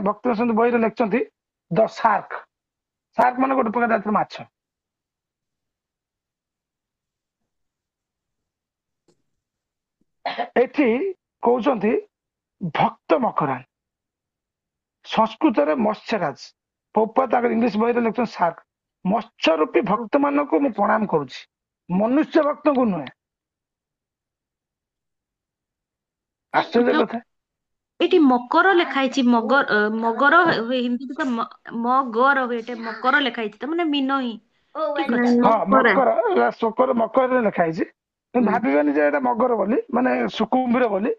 ଭକ୍ତ ସିନ୍ଧୁ ବହିରେ ଲେଖିଛନ୍ତି ଦ ସାର୍କ। ସାର୍କ ମାନେ ଗୋଟେ ପ୍ରକାର ଜାତିର ମାଛ। ଏଠି କହୁଛନ୍ତି ଭକ୍ତ ମକରାନ, ସଂସ୍କୃତରେ ମତ୍ସ୍ୟରାଜ। ପୋପା ତାଙ୍କର ଇଂଲିଶ ବହିରେ ଲେଖୁଛନ୍ତି ସାର୍କ। ମତ୍ସ୍ୟ ରୂପୀ ଭକ୍ତ ମାନଙ୍କୁ ମୁଁ ପ୍ରଣାମ କରୁଛି, ମନୁଷ୍ୟ ଭକ୍ତଙ୍କୁ ନୁହେଁ। ଆଶ୍ଚର୍ଯ୍ୟ ଯୋଉ କଥା। ଏଠି ମକର ଲେଖା ହେଇଛି, ମଗର ହୁଏ ହିନ୍ଦୀରେ ତ ମଗର ହୁଏ, ଏଠି ମକର ଲେଖା ହେଇଛି, ତ ମାନେ ମିନ ହିଁ ଠିକ ଅଛି। ହଁ ମକର, ଶୋକର ମକରରେ ଲେଖା ହେଇଛି, କିନ୍ତୁ ଭାବିବେନି ଯେ ଏଇଟା ମଗର ବୋଲି, ମାନେ ସୁକୁମ୍ଭୀର ବୋଲି।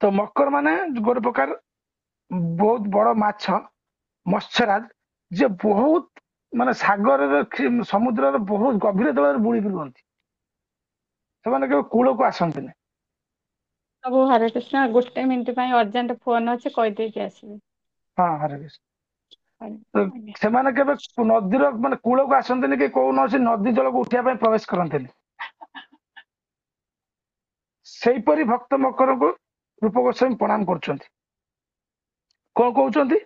ତ ମକର ମାନେ ଗୋଟେ ପ୍ରକାର ବହୁତ ବଡ ମାଛ, ମତ୍ସ୍ୟରାଜ, ଯେ ବହୁତ ମାନେ ସାଗରରେ ସମୁଦ୍ରର ବହୁତ ଗଭୀର ଜଳରେ ବୁଡ଼ିକି ରୁହନ୍ତି। ସେମାନେ କେବେ କୂଳକୁ ଆସନ୍ତିନି। ସବୁ ହରେ କୃଷ୍ଣ, ଗୋଟେ ମିନିଟ୍ ପାଇଁ ଅର୍ଜେଣ୍ଟ ଫୋନ ଅଛି, କହିଦେଇକି ଆସିବି। ହଁ ହରେ କୃଷ୍ଣ। ଆଜ୍ଞା। ସେମାନେ କେବେ ନଦୀର ମାନେ କୂଳକୁ ଆସନ୍ତିନି, କି କୌଣସି ନଦୀ ଜଳକୁ ଉଠିବା ପାଇଁ ପ୍ରବେଶ କରନ୍ତିନି। ସେଇପରି ଭକ୍ତ ମକରକୁ ରୂପ ଗୋସ୍ୱାମୀ ପ୍ରଣାମ କରୁଛନ୍ତି। କଣ କହୁଛନ୍ତି?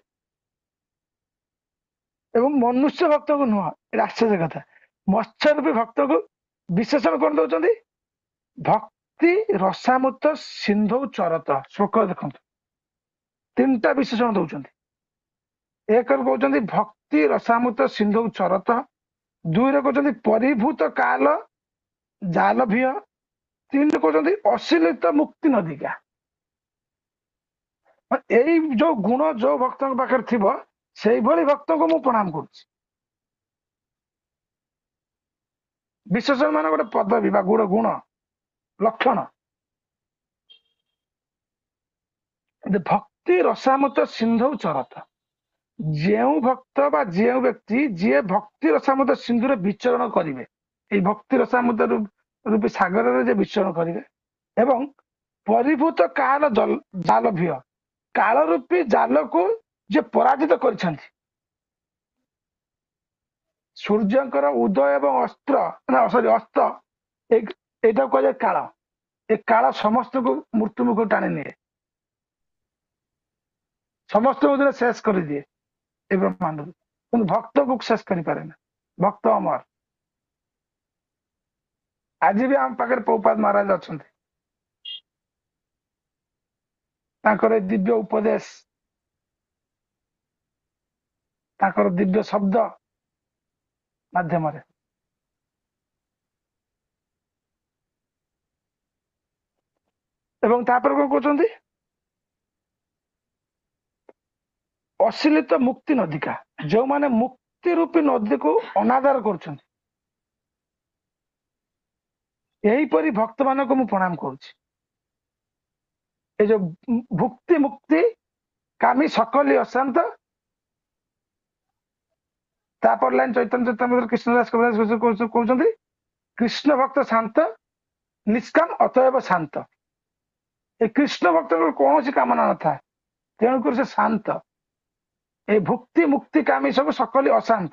ଏବଂ ମନୁଷ୍ୟ ଭକ୍ତକୁ ନୁହଁ, ଏଟା ଆଶ୍ଚର୍ଯ୍ୟ କଥା। ମତ୍ସ୍ୟ ରୂପୀ ଭକ୍ତକୁ ବିଶେଷଣ କଣ ଦଉଛନ୍ତି? ଭକ୍ତି ରସାମୃତ ସିନ୍ଧୁ ଚରତ। ଶ୍ଲୋକ ଦେଖନ୍ତୁ, ତିନିଟା ବିଶେଷଣ ଦଉଛନ୍ତି। ଏକରେ କହୁଛନ୍ତି ଭକ୍ତି ରସାମୃତ ସିନ୍ଧୁ ଚରତ, ଦୁଇରେ କହୁଛନ୍ତି ପରିଭୂତ କାଲ ଜାଲ ଭିୟ, ତିନିରେ କହୁଛନ୍ତି ଅଶ୍ଳୀତ ମୁକ୍ତି ନଦିକା। ଏଇ ଯୋଉ ଗୁଣ ଯୋଉ ଭକ୍ତଙ୍କ ପାଖରେ ଥିବ, ସେଇଭଳି ଭକ୍ତଙ୍କୁ ମୁଁ ପ୍ରଣାମ କରୁଛି। ବିଶେଷଣ ମାନେ ଗୋଟେ ପଦବୀ ବା ଗୁଣ ଲକ୍ଷଣ। ଭକ୍ତି ରସାମୃତ ସିନ୍ଧୁ ଚରତ, ଯେଉଁ ଭକ୍ତ ବା ଯେଉଁ ବ୍ୟକ୍ତି ଯିଏ ଭକ୍ତି ରସାମୃତ ସିନ୍ଧୁରେ ବିଚରଣ କରିବେ, ଏଇ ଭକ୍ତି ରସାମୃତ ରୂପୀ ସାଗରରେ ଯେ ବିଚରଣ କରିବେ, ଏବଂ ପରିଭୂତ କାଳ ଜାଲ ଭିୟ, କାଳ ରୂପୀ ଜାଲକୁ ଯେ ପରାଜିତ କରିଛନ୍ତି। ସୂର୍ଯ୍ୟଙ୍କର ଉଦୟ ଏବଂ ଅସ୍ତ, ଏଇଟାକୁ କୁହାଯାଏ କାଳ। ଏ କାଳ ସମସ୍ତଙ୍କୁ ମୃତ୍ୟୁ ମୁଖକୁ ଟାଣି ନିଏ, ସମସ୍ତଙ୍କୁ ଦିନେ ଶେଷ କରିଦିଏ ଏ ବ୍ରହ୍ମାଣ୍ଡରୁ, କିନ୍ତୁ ଭକ୍ତକୁ ଶେଷ କରିପାରେ ନା। ଭକ୍ତ ଅମର। ଆଜି ବି ଆମ ପାଖରେ ପ୍ରଭୁପାଦ ମହାରାଜ ଅଛନ୍ତି। ତାଙ୍କର ଏ ଦିବ୍ୟ ଉପଦେଶ, ତାଙ୍କର ଦିବ୍ୟ ଶବ୍ଦ ମାଧ୍ୟମରେ ଏବଂ ତାପରେ କଣ କହୁଛନ୍ତି? ଅଶ୍ଳୀତ ମୁକ୍ତି ନଦିକା, ଯୋଉମାନେ ମୁକ୍ତି ରୂପୀ ନଦୀକୁ ଅନାଦର କରୁଛନ୍ତି, ଏହିପରି ଭକ୍ତ ମାନଙ୍କୁ ମୁଁ ପ୍ରଣାମ କରୁଛି। ଏ ଯୋଉ ଭୁକ୍ତି ମୁକ୍ତି କାମୀ ସକଲି ଅଶାନ୍ତ, ତାପରେ ଲାଇନ ଚୈତନ୍ୟ ଚୈତନ୍ୟ କୃଷ୍ଣଦାସ କବିରାଜ କହୁଛନ୍ତି କୃଷ୍ଣ ଭକ୍ତ ଶାନ୍ତ ନିଷ୍କାମ ଅତଏବ ଶାନ୍ତ। ଏ କୃଷ୍ଣ ଭକ୍ତଙ୍କର କୌଣସି କାମନା ନଥାଏ, ତେଣୁକରି ସେ ଶାନ୍ତ। এই ଭୁକ୍ତି ମୁକ୍ତି କାମୀ ସବୁ ସକଲି ଅଶାନ୍ତ।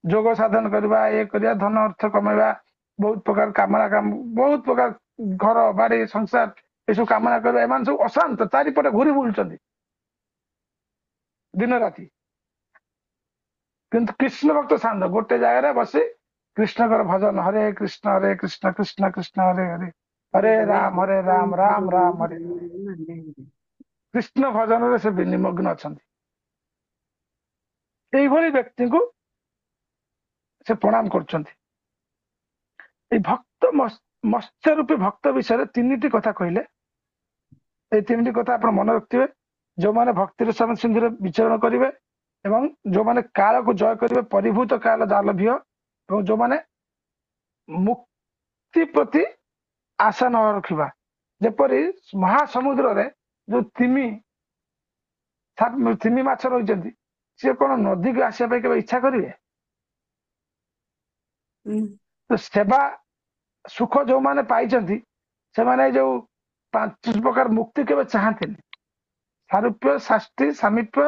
ଯୋଗ ସାଧନ କରିବା, ଇଏ କରିବା, ଧନ ଅର୍ଥ କମେଇବା, ବହୁତ ପ୍ରକାର କାମନା, ବହୁତ ପ୍ରକାର ଘର ବାଡି ସଂସାର ଏସବୁ କାମନା କରିବା, ଏମାନେ ସବୁ ଅଶାନ୍ତ, ଚାରିପଟେ ଘୁରି ବୁଲୁଛନ୍ତି ଦିନ ରାତି। କିନ୍ତୁ କୃଷ୍ଣ ଭକ୍ତ ଶାନ୍ତ, ଗୋଟେ ଜାଗାରେ ବସି କୃଷ୍ଣଙ୍କର ଭଜନ, ହରେ କୃଷ୍ଣ କୃଷ୍ଣ କୃଷ୍ଣ ହରେ ହରେ, ହରେ ରାମ ରାମ ରାମ ହରେ ହରେ। କୃଷ୍ଣ ଭଜନରେ ସେ ନିମଗ୍ନ ଅଛନ୍ତି। এইଭଳି ବ୍ୟକ୍ତିଙ୍କୁ ସେ ପ୍ରଣାମ କରୁଛନ୍ତି। এই ଭକ୍ତ ମତ୍ସ୍ୟ ରୂପୀ ଭକ୍ତ ବିଷୟରେ ତିନିଟି କଥା କହିଲେ। এই ତିନିଟି କଥା ଆପଣ ମନେ ରଖିଥିବେ। ଯୋଉମାନେ ଭକ୍ତିର ସିନ୍ଧୁରେ ବିଚରଣ କରିବେ, ଏବଂ ଯୋଉମାନେ କାଳକୁ ଜୟ କରିବେ, ପରିଭୂତ କାଳ ଜାଲ ଭିୟ, ଏବଂ ଯୋଉମାନେ ମୁକ୍ତି ପ୍ରତି ଆଶା ନ ରଖିବା, ଯେପରି ମହାସମୁଦ୍ରରେ ଯୋଉ ତିମି ମାଛ ରହିଛନ୍ତି, ସିଏ କଣ ନଦୀକୁ ଆସିବା ପାଇଁ କେବେ ଇଚ୍ଛା କରିବେ? ତ ସେବା ସୁଖ ଯୋଉମାନେ ପାଇଛନ୍ତି, ସେମାନେ ଏଇ ଯୋଉ 5 ପ୍ରକାର ମୁକ୍ତି କେବେ ଚାହାନ୍ତିନି। ସାରୂପ୍ୟ, ଶାଷ୍ଟି, ସାମୀପ୍ୟ,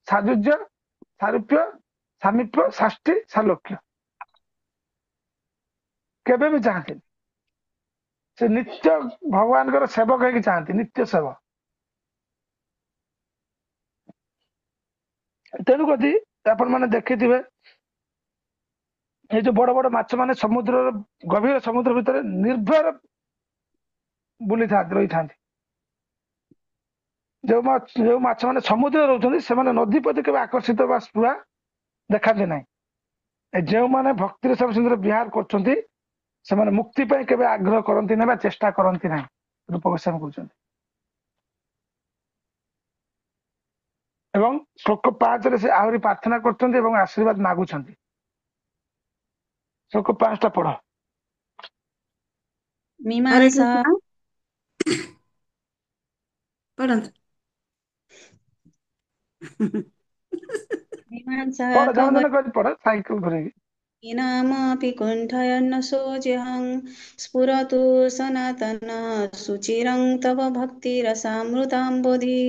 ସାଯୁଜ୍ୟ, ସାରୂପ୍ୟ, ସାମୀପ୍ୟ, ଶାଷ୍ଟି, ସାଲୋକ୍ୟ, କେବେ ବି ଚାହାନ୍ତିନି। ସେ ନିତ୍ୟ ଭଗବାନଙ୍କର ସେବକ ହେଇକି ଚାହାନ୍ତି, ନିତ୍ୟ ସେବ। तेणु करी आपण मैंने देखिए ये जो बड़ बड़ माछ मैंने समुद्र गभीर समुद्र भितर निर्भर बुली रही था जो माछ मैंने समुद्र रोचंदी से नदी प्रति केवल आकर्षित बा स्पृहा देखा ना जो मैंने भक्ति सब सुंदर विहार कर मुक्ति केवल आग्रह करती ना चेष्टा करती ना रूप गोस्वामी कहते एवं श्लोक 5 रे से आहरी प्रार्थना कर आशीर्वाद मागुंट श्लोक 5 टा पढ़ हरे मीमांसा कृष्ण पढ़ंतु मीमांसा पढ़ जन जन कर पढ़ साइकिल घुरे कवयिनामपि कुण्ठयन्न सोऽहं स्फुरतु सनातन सुचिरं तव भक्तिरसामृताम्बुधि।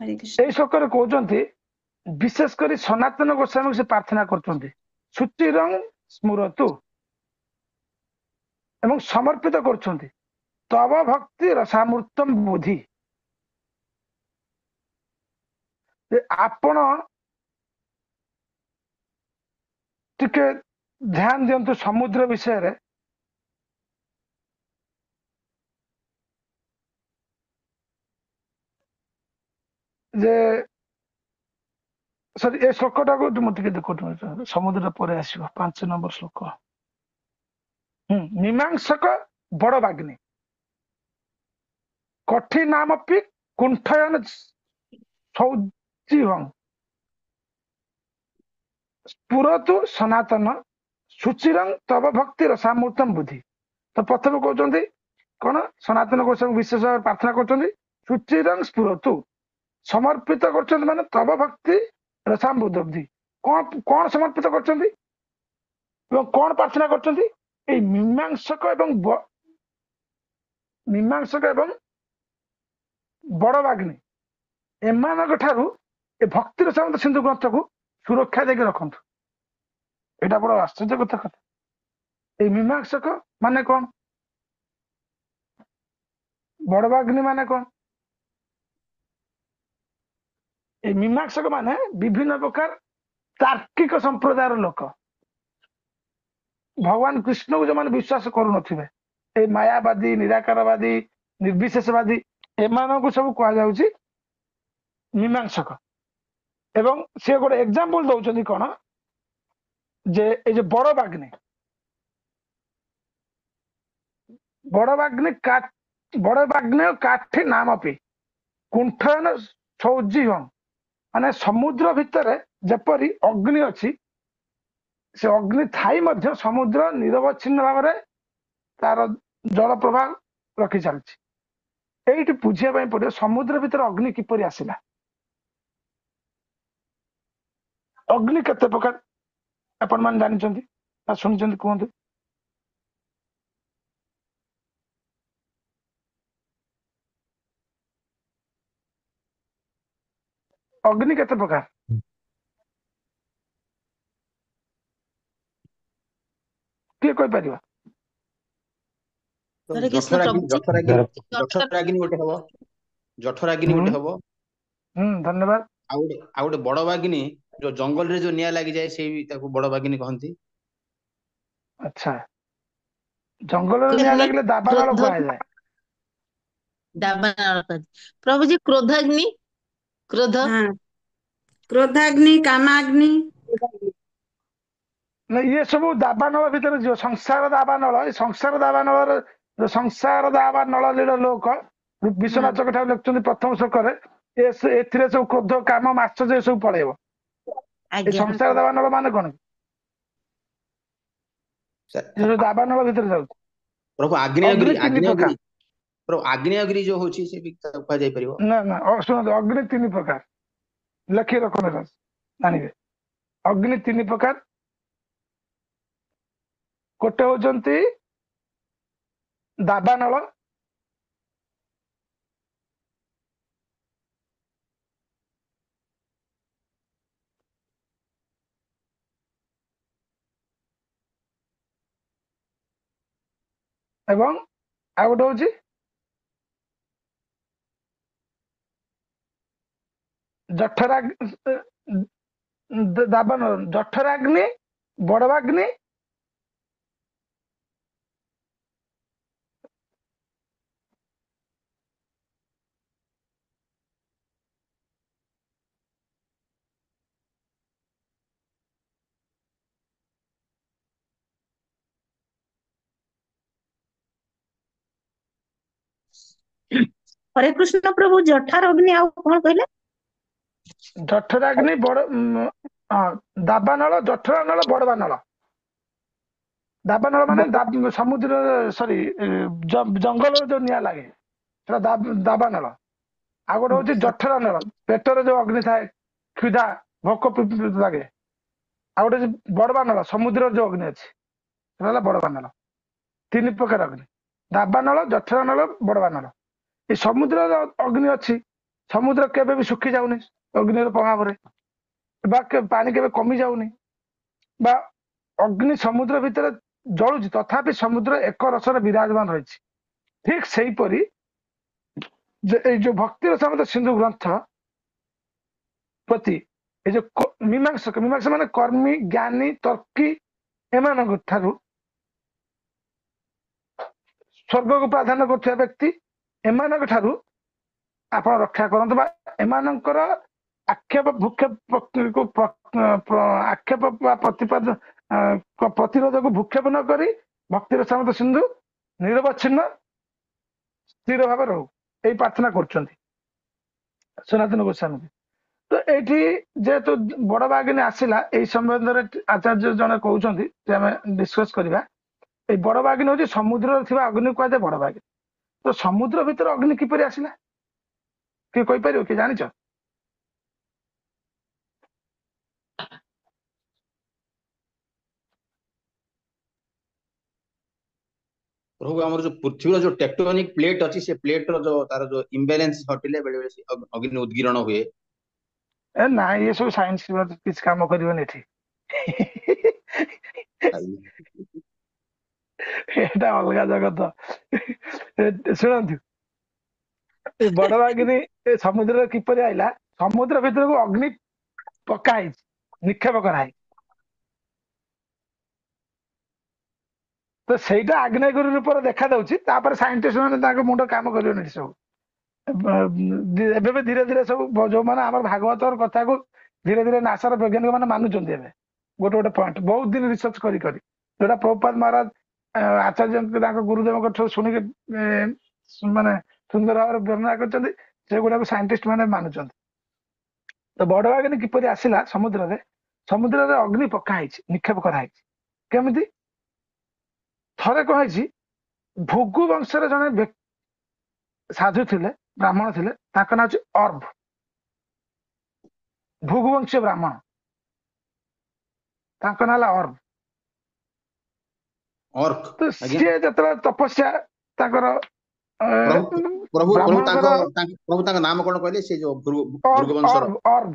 हरे कृष्ण। यही श्लोक कहते विशेष कर सनातन गोस्वामी से प्रार्थना कर सुचिरं स्मरतु एवं समर्पित कर तव भक्ति रसामृतम बुद्धि आपण टिके ध्यान दिंतु समुद्र विषय रे जे सॉरी ए श्लोकटा को मुझे देखो समुद्र पर आसो 5 नंबर श्लोक मीमांसक बड़ बाग्नि कठिनामपि कुंठयन सौजीवं स्फुरतु सनातन सुचिरं तव भक्ति रसामृतम बुद्धि। तो प्रथम कहते कौन सनातन गोस्वामी विशेष भाव प्रार्थना कर सुचिरं स्फुरतु समर्पित कर माने तव भक्ति रसामृत बुद्धि कौन कौन समर्पित कर कौन प्रार्थना कर मीमांसक एवं बड़ बाग्नि एमान ठारू ए भक्ति रसामृत सिंधु ग्रंथ को सुरक्षा देके रखंतु एटा बड़ आश्चर्य कथा ए मीमांसक माने कौन बड़ बाग्नि माने कौन ए मीमांसक माने विभिन्न प्रकार तार्किक संप्रदायर लोक भगवान कृष्ण को जो मैंने विश्वास करुन मायावादी निराकारवादी निर्विशेषवादी एम सब कह मीमांसक एवं सी गोटे एग्जाम्पल दौरान कौन जे ए जो बड़ बाग्नि बड़ बाग्नि काठी नाम पी कुंठन सौजीवं माने समुद्र भितर जपरी अग्नि अच्छी से अग्नि थाई मध्य समुद्र निरवच्छिन्न भाव में तार जल प्रवाह रखी चलती ये बुझाई पड़े समुद्र भितर अग्नि किपरि आसिला अग्नि केते प्रकार आपण मान जानिछंती आ सुनिछंती कहंतु अग्नि केते प्रकार किए कोई परिबा हरे कृष्ण प्रभु जठराग्नि गोटे हबो जठराग्नि गोटे हबो धन्यवाद आ गोटे बड़ बाग्नि जो जंगल रे जो निया लागि जाय से ताको बड़ बाग्नि कहंती। अच्छा जंगल में निया लगले दाबानल कहा जाए दाबानल प्रभु जी क्रोधाग्नि क्रोध हाँ क्रोधाग्नि कामाग्नि ये सब दाबानल भीतर जो संसार दाबानल संसार दाबानल लील लोक विश्वनाथ ठाकुर लिखुं प्रथम श्लोक सब क्रोध काम आश्चर्य सब पड़ेब संसार दाबानल मान कौन जो दाबानल भीतर जाऊ प्रभु आग्नेयगिरी आग्नेयगिरी प्रभु आग्नेयगिरी जो होची से भी कहा जाय परिबो ना ना सुन अग्नि 3 प्रकार लखी रखने जानिबे अग्नि 3 प्रकार गोटे होचंती दाबानल एवं आ गोटे होची ଦାବାନଳ ଜଠରାଗ୍ନି ବଡବାଗ୍ନି हरे कृष्ण प्रभु जठार अग्नि आउ कौन कहले जठराग्नि बड़ दाबानଳ जठरानଳ बड़बानଳ दाबानଳ ମାନେ ସମୁଦ୍ର ସରି ଜଙ୍ଗଲରେ ଯୋଉ ନିଆଁ ଲାଗେ ସେଟା ଦାବାନଳ ଆଉ ଗୋଟେ ହଉଛି ଜଠରାନଳ ପେଟରେ ଯୋଉ ଅଗ୍ନି ଥାଏ କ୍ଷୁଧା ଭୋକ ଲାଗେ ଆଉ ଗୋଟେ ବଡବାନଳ ସମୁଦ୍ରରେ ଯୋଉ ଅଗ୍ନି ଅଛି ସେଟା ହେଲା ବଡବାନଳ ତିନି ପ୍ରକାର ଅଗ୍ନି ଦାବାନଳ ଜଠରାନଳ ବଡବାନଳ ଏ ସମୁଦ୍ରର ଅଗ୍ନି ଅଛି ସମୁଦ୍ର କେବେ ବି ଶୁଖି ଯାଉନି ଅଗ୍ନିର ପ୍ରଭାବରେ ବା ପାଣି କେବେ କମି ଯାଉନି ବା ଅଗ୍ନି ସମୁଦ୍ର ଭିତରେ ଜଳୁଛି ତଥାପି ସମୁଦ୍ର ଏକ ରସରେ ବିରାଜମାନ ରହିଛି ଠିକ ସେଇପରି ଏଇ ଯୋଉ ଭକ୍ତିର ସମେତ ସିନ୍ଧୁ ଗ୍ରନ୍ଥ ପ୍ରତି ଏ ଯୋଉ ମୀମାଂସକ ମାନେ କର୍ମୀ ଜ୍ଞାନୀ ତର୍କୀ ଏମାନଙ୍କ ଠାରୁ ସ୍ୱର୍ଗକୁ ପ୍ରାଧାନ୍ୟ କରୁଥିବା ବ୍ୟକ୍ତି ଏମାନଙ୍କ ଠାରୁ ଆପଣ ରକ୍ଷା କରନ୍ତୁ ବା ଏମାନଙ୍କର ଆକ୍ଷେପ ଭୂକ୍ଷେପକୁ ଆକ୍ଷେପ ବା ପ୍ରତିରୋଧକୁ ଭୂକ୍ଷେପ ନ କରି ଭକ୍ତିର ସମେତ ସିନ୍ଧୁ ନିରବଚ୍ଛିନ୍ନ ସ୍ଥିର ଭାବେ ରହୁ ଏଇ ପ୍ରାର୍ଥନା କରୁଛନ୍ତି ସନାତନ ଗୋସ୍ୱାମୀ। ତ ଏଇଠି ଯେହେତୁ ବଡବାଗ୍ନି ଆସିଲା ଏଇ ସମ୍ବନ୍ଧରେ ଆଚାର୍ଯ୍ୟ ଜଣେ କହୁଛନ୍ତି ଯେ ଆମେ ଡିସ୍କସ କରିବା ଏଇ ବଡବାଗ୍ନି ହଉଛି ସମୁଦ୍ରରେ ଥିବା ଅଗ୍ନି କୁହାଯାଏ ବଡବାଗ୍ନି। ତ ସମୁଦ୍ର ଭିତରେ ଅଗ୍ନି କିପରି ଆସିଲା କିଏ କହିପାରିବ କିଏ ଜାଣିଛ? प्रभु आमर जो पृथ्वी जो टेक्टोनिक प्लेट अच्छी से प्लेट रो जो तार जो इम्बैलेंस हटिले बेले बेले अग्नि उद्गीरण हुए ना ये सब साइंस किसी काम करबेन एठी एटा अलगा जगत शुणु बड़बागिनी समुद्र किपरि आइला समुद्र भीतर को अग्नि पकाई निक्षेप कराई तो ସେଇଟା ଆଗ୍ନେୟଗିରି ରୂପରେ ଦେଖା ଯାଉଛି ତାପରେ ସାଇଣ୍ଟିଷ୍ଟ ମାନେ ତାଙ୍କ ମୁଣ୍ଡ କାମ କରିବେନି ସବୁ ଏବେ ବି ଧୀରେ ଧୀରେ ସବୁ ଯୋଉମାନେ ଆମର ଭାଗବତର କଥାକୁ ଧୀରେ ଧୀରେ ନାସାର ବୈଜ୍ଞାନିକ ମାନେ ମାନୁଛନ୍ତି ଏବେ ଗୋଟେ ଗୋଟେ ପଏଣ୍ଟ ବହୁତ ଦିନ ରିସର୍ଚ୍ଚ କରି ଯୋଉଟା ପ୍ରଭୁପାଦ ମହାରାଜ ଆଚାର୍ଯ୍ୟ ତାଙ୍କ ଗୁରୁଦେବଙ୍କ ଠାରୁ ଶୁଣିକି ମାନେ ସୁନ୍ଦର ଭାବରେ ବର୍ଣ୍ଣନା କରିଛନ୍ତି ସେଗୁଡାକୁ ସାଇଣ୍ଟିଷ୍ଟ ମାନେ ମାନୁଛନ୍ତି। ତ ବଡବାଗ୍ନି କିପରି ଆସିଲା ସମୁଦ୍ରରେ ଅଗ୍ନି ପକା ହେଇଛି ନିକ୍ଷେପ କରାହେଇଛି କେମିତି ଥରେ କଣ ହେଇଛି ଭୃଗୁ ବଂଶରେ ଜଣେ ସାଧୁ ଥିଲେ ବ୍ରାହ୍ମଣ ଥିଲେ ତାଙ୍କ ନାଁ ହଉଛି ଅର୍ଭ ଭୃଗୁ ବଂଶୀୟ ବ୍ରାହ୍ମଣ ତାଙ୍କ ନାଁ ହେଲା ଅର୍ଭ। ତ ସିଏ ଯେତେବେଳେ ତପସ୍ୟା ତାଙ୍କର प्रभु प्रभु तांको नाम कोन कहले से जो भृगु वंशर अर्भ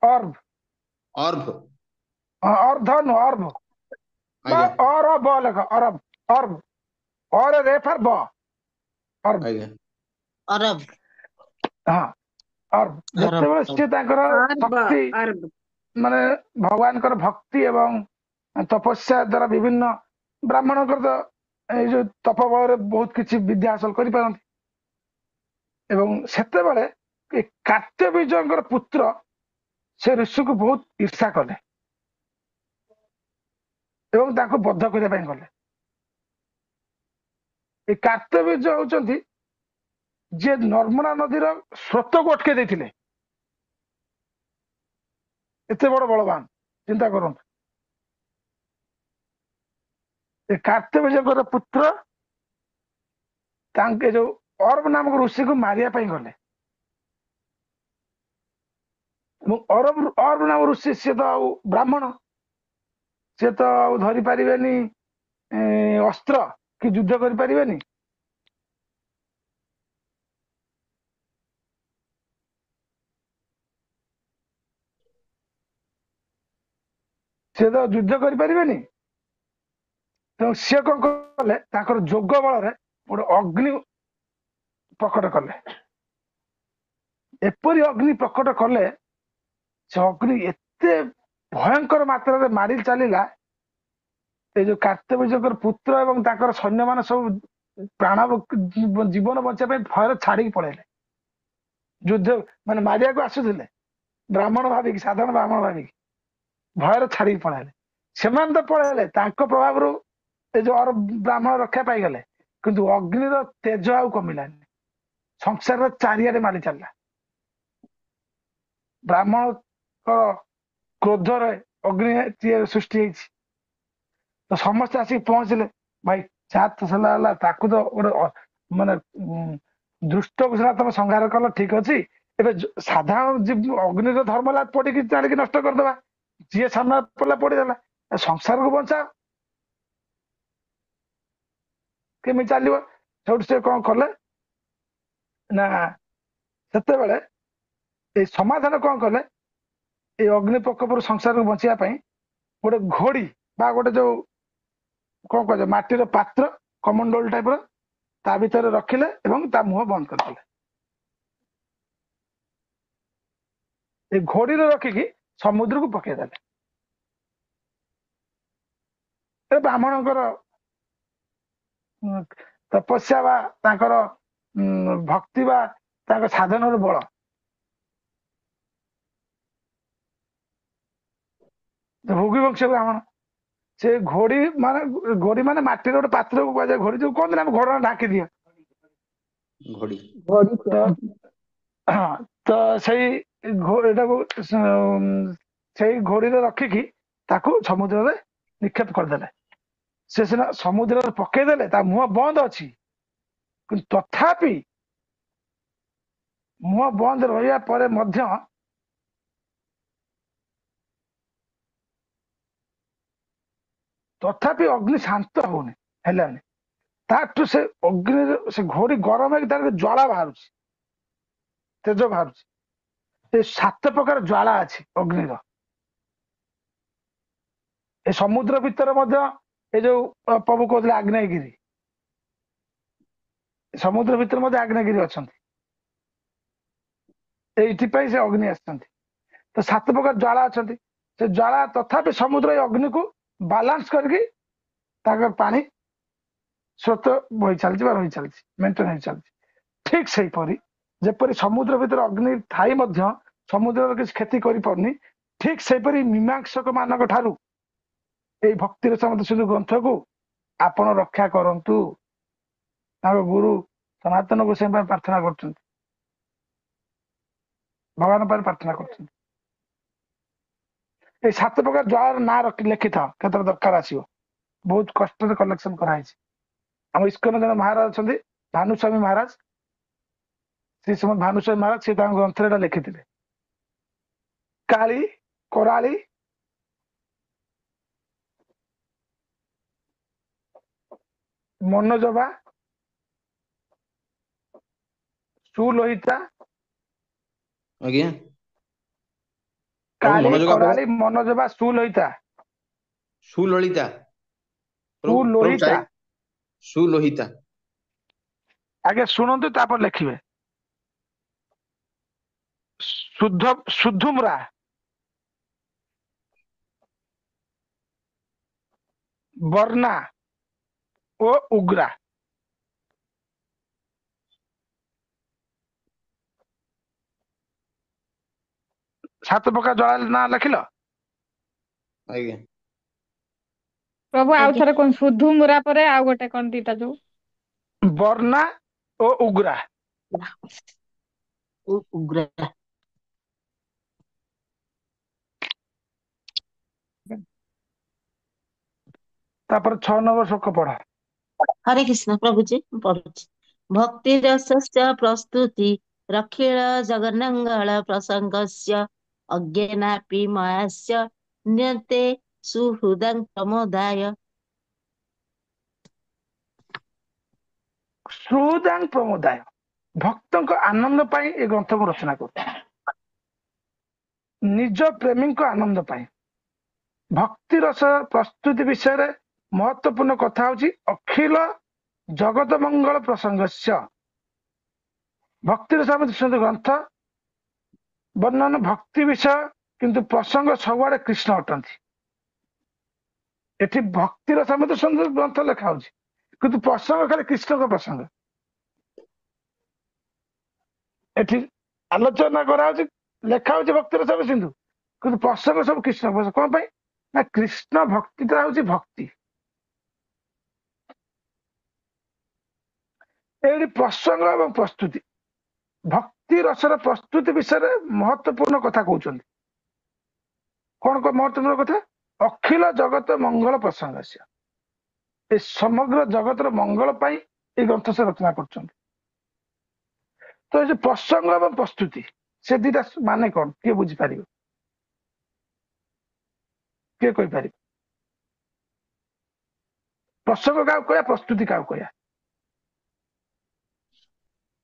अर्भ अर्धनु अर्भ अरब लेख अरब अर्भ और रेफर ब अर्भ अरब हाँ अर्भ जेतेबेले से तांकर भक्ति माने भगवानकर भक्ति एवं तपस्या द्वारा विभिन्न ब्राह्मणकर तो ये जो तप बल बहुत किसी विद्या हासिल करि पारंती एवं सेतेबेले कार्त्यबीजंकर पुत्र से ऋषि को बहुत ईर्षा कले एवं ताको बद्ध करने गले कार्त्यबीज होउचंती जे नर्मदा नदीर स्रोत को अटके देथिले एते बड़ बलवान चिंता करंतु कार्त्यबीजंकर पुत्र तांके जो अर्भ नामक ऋषि को मारिया पाई गले अर्भ नाम ऋषि से तो ब्राह्मण से तो धरी पारिबेनी अस्त्र कि युद्ध करि पारिबेनी से तो युद्ध करि पारिबेनी तो सी कौन कले जोग बल गोटे अग्नि प्रकट कले एपरी अग्नि प्रकट कले ସେ ଅଗ୍ନି ଏତେ ଭୟଙ୍କର ମାତ୍ରାରେ ମାଡି ଚାଲିଲା, ଏ ଯୋଉ କାର୍ତ୍ତବୀର୍ଯ୍ୟଙ୍କର ପୁତ୍ର ଏବଂ ତାଙ୍କର ସୈନ୍ୟମାନେ ସବୁ ପ୍ରାଣ ଜୀବନ ବଞ୍ଚିବା ପାଇଁ ଭୟରେ ଛାଡିକି ପଳେଇଲେ। ଯୁଦ୍ଧ ମାନେ ମାରିବାକୁ ଆସୁଥିଲେ, ବ୍ରାହ୍ମଣ ଭାବିକି, ସାଧାରଣ ବ୍ରାହ୍ମଣ ଭାବିକି ଭୟରେ ଛାଡିକି ପଳେଇଲେ। ସେମାନେ ତ ପଳେଇଲେ, ତାଙ୍କ ପ୍ରଭାବରୁ ଏ ଯୋଉ ବ୍ରାହ୍ମଣ ରକ୍ଷା ପାଇଗଲେ, କିନ୍ତୁ ଅଗ୍ନିର ତେଜ ଆଉ କମିଲାନି। ସଂସାରର ଚାରିଆଡେ ମାଡି ଚାଲିଲା। ବ୍ରାହ୍ମଣଙ୍କ କ୍ରୋଧରେ ଅଗ୍ନି ସୃଷ୍ଟି ହେଇଛି। ତ ସମସ୍ତେ ଆସିକି ପହଞ୍ଚିଲେ, ଭାଇ ଯାହା ତ ହେଲା, ତାକୁ ତ ଗୋଟେ ମାନେ ଦୁଷ୍ଟକୁ ସିନା ତମେ ସଂହାର କଲ, ଠିକ ଅଛି, ଏବେ ସାଧାରଣ ଅଗ୍ନିର ଧର୍ମ ହେଲା ପଡିକି ଚାଲିକି ନଷ୍ଟ କରିଦବା, ଯିଏ ସାମ୍ନା ପଡିଲା ପଡିଗଲା, ସଂସାରକୁ ବଞ୍ଚାଅ, କେମିତି ଚାଲିବ? ସେଠୁ ସେ କଣ କଲେ ନା, ସେତେବେଳେ ଏଇ ସମାଧାନ କଣ କଲେ, ଏଇ ଅଗ୍ନି ପ୍ରକୋପରୁ ସଂସାରକୁ ବଞ୍ଚିବା ପାଇଁ ଗୋଟେ ଘୋଡି ବା ଗୋଟେ ଯୋଉ କଣ କୁହାଯାଏ ମାଟିର ପାତ୍ର, କମଣ୍ଡଳ ଟାଇପର, ତା ଭିତରେ ରଖିଲେ ଏବଂ ତା ମୁହଁ ବନ୍ଦ କରିଦେଲେ। ଏ ଘୋଡିରେ ରଖିକି ସମୁଦ୍ରକୁ ପକେଇଦେଲେ। ଏ ବ୍ରାହ୍ମଣଙ୍କର ତପସ୍ୟା ବା ତାଙ୍କର ଭକ୍ତି ବା ତାଙ୍କ ସାଧନର ବଳ। ଭୋଗୀବଂଶ ବ୍ରାହ୍ମଣ, ସେ ଘୋଡି ମାନେ ମାଟିର ଗୋଟେ ପାତ୍ରକୁ କୁହାଯାଏ ଘୋଡି, ଯୋଉ କହନ୍ତି ନା ଆମେ ଘୋଡଣା ଢାଙ୍କି ଦିଅ। ଘୋଡି। ତ ସେଇ ଏଟାକୁ ସେଇ ଘୋଡିରେ ରଖିକି ତାକୁ ସମୁଦ୍ରରେ ନିକ୍ଷେପ କରିଦେଲେ। ସେ ସିନା ସମୁଦ୍ରରେ ପକେଇଦେଲେ, ତା ମୁହଁ ବନ୍ଦ ଅଛି, କିନ୍ତୁ ତଥାପି ମୁହଁ ବନ୍ଦ ରହିବା ପରେ ମଧ୍ୟ ତଥାପି ଅଗ୍ନି ଶାନ୍ତ ହଉନି, ହେଲାନି। ତାଠୁ ସେ ଅଗ୍ନିରେ ସେ ଘୋଡି ଗରମ ହେଇକି ତାର ଜ୍ୱାଳା ବାହାରୁଛି, ତେଜ ବାହାରୁଛି। ଏ 7 ପ୍ରକାର ଜ୍ୱାଳା ଅଛି ଅଗ୍ନିର। ଏ ସମୁଦ୍ର ଭିତରେ ମଧ୍ୟ ଏ ଯୋଉ ପ୍ରଭୁ କହୁଥିଲେ ଆଗ୍ନେୟଗିରି, ସମୁଦ୍ର ଭିତରେ ମଧ୍ୟ ଆଗ୍ନେୟଗିରି ଅଛନ୍ତି। ଏଇଥିପାଇଁ ସେ ଅଗ୍ନି ଆସିଛନ୍ତି। ତ 7 ପ୍ରକାର ଜ୍ୱାଳା ଅଛନ୍ତି। ସେ ଜ୍ୱାଳା ତଥାପି ସମୁଦ୍ର ଏ ଅଗ୍ନିକୁ ବାଲାନ୍ସ କରିକି ତାଙ୍କର ପାଣି ସ୍ରୋତ ବହି ଚାଲିଛି ବା ରହି ଚାଲିଛି, ମେଣ୍ଟେନ ହେଇ ଚାଲିଛି। ଠିକ ସେଇପରି ଯେପରି ସମୁଦ୍ର ଭିତରେ ଅଗ୍ନି ଥାଇ ମଧ୍ୟ ସମୁଦ୍ରର କିଛି କ୍ଷତି କରିପାରୁନି, ଠିକ ସେଇପରି ମୀମାଂସକ ମାନଙ୍କ ଠାରୁ ଏଇ ଭକ୍ତିର ସମୁଦ୍ର ସିନ୍ଧୁ ଗ୍ରନ୍ଥକୁ ଆପଣ ରକ୍ଷା କରନ୍ତୁ। ତାଙ୍କ ଗୁରୁ ସନାତନ ଗୋସ୍ୱାମୀ ପାଇଁ ପ୍ରାର୍ଥନା କରୁଛନ୍ତି, ଭଗବାନ ପାଇଁ ପ୍ରାର୍ଥନା କରୁଛନ୍ତି। ଏଇ 7 ପ୍ରକାର ଜ୍ୱାଳାର ନାଁ ଲେଖିଥାଅ, କେତେବେଳେ ଦରକାର ଆସିବ। ବହୁତ କଷ୍ଟରେ କଲେକ୍ସନ କରାହେଇଛି। ଆମ ଇସ୍କନ ଜଣେ ମହାରାଜ ଅଛନ୍ତି, ଭାନୁସ୍ୱାମୀ ମହାରାଜ, ଶ୍ରୀ ଶ୍ରୀମଦ ଭାନୁସ୍ୱାମୀ ମହାରାଜ, ସେ ତାଙ୍କ ଗ୍ରନ୍ଥରେ ଏଟା ଲେଖିଥିଲେ। କାଳି, କରାଳି, ମନୋଜବା, ସୁଲୋହିତା, ଆଜ୍ଞା। କାଳି, ମନୋଯୋଗ କରାଳି, ମନୋଜବା, ସୁଲୋହିତା। ସୁଲଳିତା। ସୁଲୋହିତା। ସୁଲୋହିତା। ଆଜ୍ଞା ଶୁଣନ୍ତୁ, ତାପରେ ଲେଖିବେ। ସୁଧୁମ୍ରା, ବର୍ଣ୍ଣା ଓ ଉଗ୍ରା। ସାତ ପ୍ରକାର ଜ୍ୱାଳା ନାଁ ଲେଖିଲ? ଆଜ୍ଞା। ପ୍ରଭୁ ଆଉ ଆଜ୍ଞା। ଥରେ କଣ ସୁଧୁମୁରା ପରେ ଆଉ ଗୋଟେ କଣ ଦିଟା ଯୋଉ ବର୍ଣ୍ଣା ଓ ଉଗ୍ରା। ଉଗ୍ର। ତାପରେ 6 ନମ୍ବର ଶ୍ଲୋକ ପଢ। ହରେ କୃଷ୍ଣ ପ୍ରଭୁଜୀ ମୁଁ ପଢୁଛି। ଭକ୍ତି ରସସ୍ୟ ପ୍ରସ୍ତୁତି ରକ୍ଷିଳ ଜଗନ୍ମଙ୍ଗଳ ପ୍ରସଙ୍ଗସ୍ୟ ଅଜ୍ଞାନାପି ମୟାସ୍ୟ ନ୍ୟତେ ସୁହୃଦଂ ପ୍ରମୋଦାୟ। ସୁହୃଦାଂ ପ୍ରମୋଦାୟ, ଭକ୍ତଙ୍କ ଆନନ୍ଦ ପାଇଁ ଏ ଗ୍ରନ୍ଥକୁ ରଚନା କରୁଛି। ନିଜ ପ୍ରେମୀଙ୍କ ଆନନ୍ଦ ପାଇଁ। ଭକ୍ତି ରସ ପ୍ରସ୍ତୁତି ବିଷୟରେ ମହତ୍ୱପୂର୍ଣ୍ଣ କଥା ହଉଛି ଅଖିଳ ଜଗତ ମଙ୍ଗଳ ପ୍ରସଙ୍ଗସ୍ୟ। ଭକ୍ତିର ଗ୍ରନ୍ଥ ବର୍ଣ୍ଣନ ଭକ୍ତି ବିଷୟ କିନ୍ତୁ ପ୍ରସଙ୍ଗ ସବୁଆଡେ କୃଷ୍ଣ ଅଟନ୍ତି। ଏଠି ଭକ୍ତିର ସମେତ ସୁନ୍ଦର ଗ୍ରନ୍ଥ ଲେଖା ହଉଛି, କିନ୍ତୁ ପ୍ରସଙ୍ଗ ଖାଲି କୃଷ୍ଣଙ୍କ ପ୍ରସଙ୍ଗ। ଏଠି ଆଲୋଚନା କରାହଉଛି, ଲେଖା ହଉଛି ଭକ୍ତିର ସମେତ ସିନ୍ଧୁ, କିନ୍ତୁ ପ୍ରସଙ୍ଗ ସବୁ କୃଷ୍ଣ ପ୍ରସଙ୍ଗ। କଣ ପାଇଁ ନା କୃଷ୍ଣ ଭକ୍ତିଟା ହଉଛି ଭକ୍ତି। ଏଇଠି ପ୍ରସଙ୍ଗ ଏବଂ ପ୍ରସ୍ତୁତି, ଭକ୍ତି ରସର ପ୍ରସ୍ତୁତି ବିଷୟରେ ମହତ୍ୱପୂର୍ଣ୍ଣ କଥା କହୁଛନ୍ତି। କଣ ମହତ୍ୱପୂର୍ଣ୍ଣ କଥା? ଅଖିଳ ଜଗତ ମଙ୍ଗଳ ପ୍ରସଙ୍ଗ, ଏ ସମଗ୍ର ଜଗତର ମଙ୍ଗଳ ପାଇଁ এই ଗ୍ରନ୍ଥ ସେ ରଚନା କରୁଛନ୍ତି। ତ ଏ ଯୋଉ ପ୍ରସଙ୍ଗ ଏବଂ ପ୍ରସ୍ତୁତି, ସେ ଦିଟା ମାନେ କଣ କିଏ ବୁଝିପାରିବ? କିଏ କହିପାରିବ? ପ୍ରସଙ୍ଗ କାହାକୁ କହିବା, ପ୍ରସ୍ତୁତି କାହାକୁ କହିବା?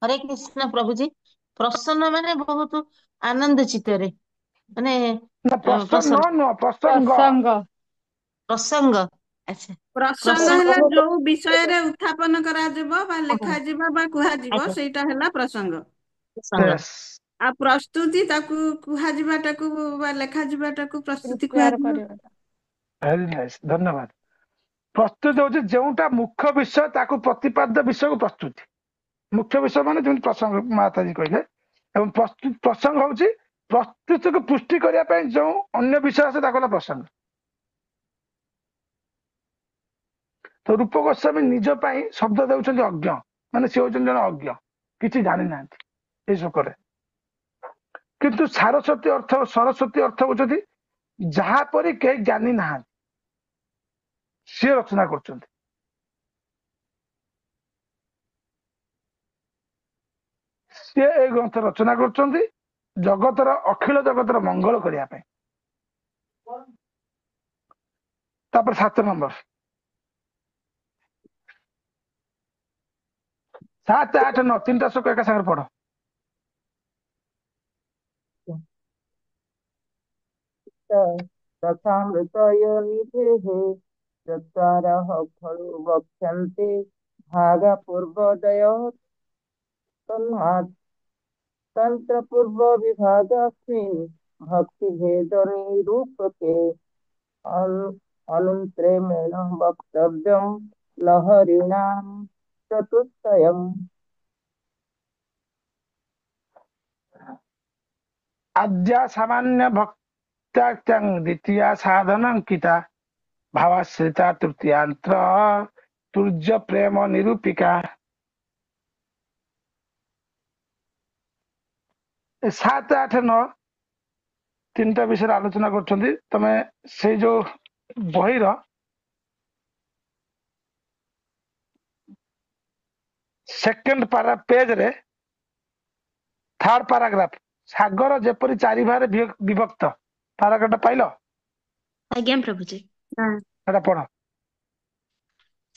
ହରେ କୃଷ୍ଣ ପ୍ରଭୁଜୀ। ପ୍ରସନ୍ନ ମାନେ ବହୁତ ଆନନ୍ଦ ଚିତ୍ତରେ, ମାନେ ନା ପ୍ରସନ୍ନ ପ୍ରସନ୍ନ ନୁହଁ, ପ୍ରସଙ୍ଗ। ପ୍ରସଙ୍ଗ। ପ୍ରସଙ୍ଗ। ଆଚ୍ଛା। ପ୍ରସଙ୍ଗ ପ୍ରସଙ୍ଗ ହେଲା ହେଲେ ଯୋଉ ବିଷୟରେ ଉତ୍ଥାପନ କରାଯିବ ବା ଲେଖାଯିବ ବା କୁହାଯିବ, ଆଜ୍ଞା ସେଇଟା ହେଲା ପ୍ରସଙ୍ଗ। ପ୍ରସଙ୍ଗ। Yes, ଆଉ ପ୍ରସ୍ତୁତି ତାକୁ କୁହାଯିବାଟାକୁ ବା ଲେଖାଯିବାଟାକୁ ପ୍ରସ୍ତୁତି ପ୍ରିପେୟାର କୁହାଯିବ। କରିବା। very nice, ଧନ୍ୟବାଦ। ପ୍ରସ୍ତୁତି ହଉଛି ଯେଉଁଟା ମୁଖ୍ୟ ବିଷୟ ତାକୁ ପ୍ରତିପାଦ୍ୟ ବିଷୟକୁ ପ୍ରସ୍ତୁତି। ମୁଖ୍ୟ ବିଷୟ ମାନେ ଯେମିତି ପ୍ରସଙ୍ଗ ମାତାଜୀ କହିଲେ, ଏବଂ ପ୍ରସଙ୍ଗ ହଉଛି ପ୍ରସ୍ତୁତିକୁ ପୁଷ୍ଟି କରିବା ପାଇଁ ଯେଉଁ ଅନ୍ୟ ବିଷୟ ଆସେ ତାକୁ ହେଲା ପ୍ରସଙ୍ଗ। ତ ରୂପ ଗୋସ୍ୱାମୀ ନିଜ ପାଇଁ ଶବ୍ଦ ଦେଉଛନ୍ତି ଅଜ୍ଞ, ମାନେ ସେ ହଉଛନ୍ତି ଜଣେ ଅଜ୍ଞ, କିଛି ଜାଣିନାହାନ୍ତି ଏଇ ଶ୍ଲୋକରେ। କିନ୍ତୁ ସରସ୍ୱତୀ ଅର୍ଥ ହଉଛନ୍ତି ଯାହା ପରି କେହି ଜ୍ଞାନୀ ନାହାନ୍ତି, ସିଏ ରଚନା କରୁଛନ୍ତି। ସିଏ ଏଇ ଗ୍ରନ୍ଥ ରଚନା କରୁଛନ୍ତି ଜଗତର, ଅଖିଳ ଜଗତର ମଙ୍ଗଳ କରିବା ପାଇଁ। ତାପରେ 7 ନମ୍ବର, 7, 8, 9 ତିନିଟା ଶ୍ଲୋକ ଏକା ସାଙ୍ଗରେ ପଢ। तथामृतयोनिधेः चत्वारः खलु वक्ष्यन्ते भागा पूर्वोदयो तन्मात् तन्त्रपूर्वविभागस्मिन् भक्तिभेदनिरूपके अनुन्त्रेमेण वक्तव्यं लहरीणां चतुष्टयम्। आद्या सामान्य भक्त्यां द्वितीया साधनांकिता भावाश्रिता तृतीयांत्र तुर्य प्रेम निरूपिका। 7, 8, 9 ତିନିଟା ବିଷୟରେ ଆଲୋଚନା କରୁଛନ୍ତି। ତମେ ସେଇ ଯୋଉ ବହିର ସେକେଣ୍ଡ ପେଜରେ 3rd ପାରାଗ୍ରାଫ, ସାଗର ଯେପରି 4 ଭାଗରେ ବିଭକ୍ତ, ପାରାଗ୍ରାଫଟା ପାଇଲ? ଆଜ୍ଞା ପ୍ରଭୁଜୀ। ସେଟା ପଢ।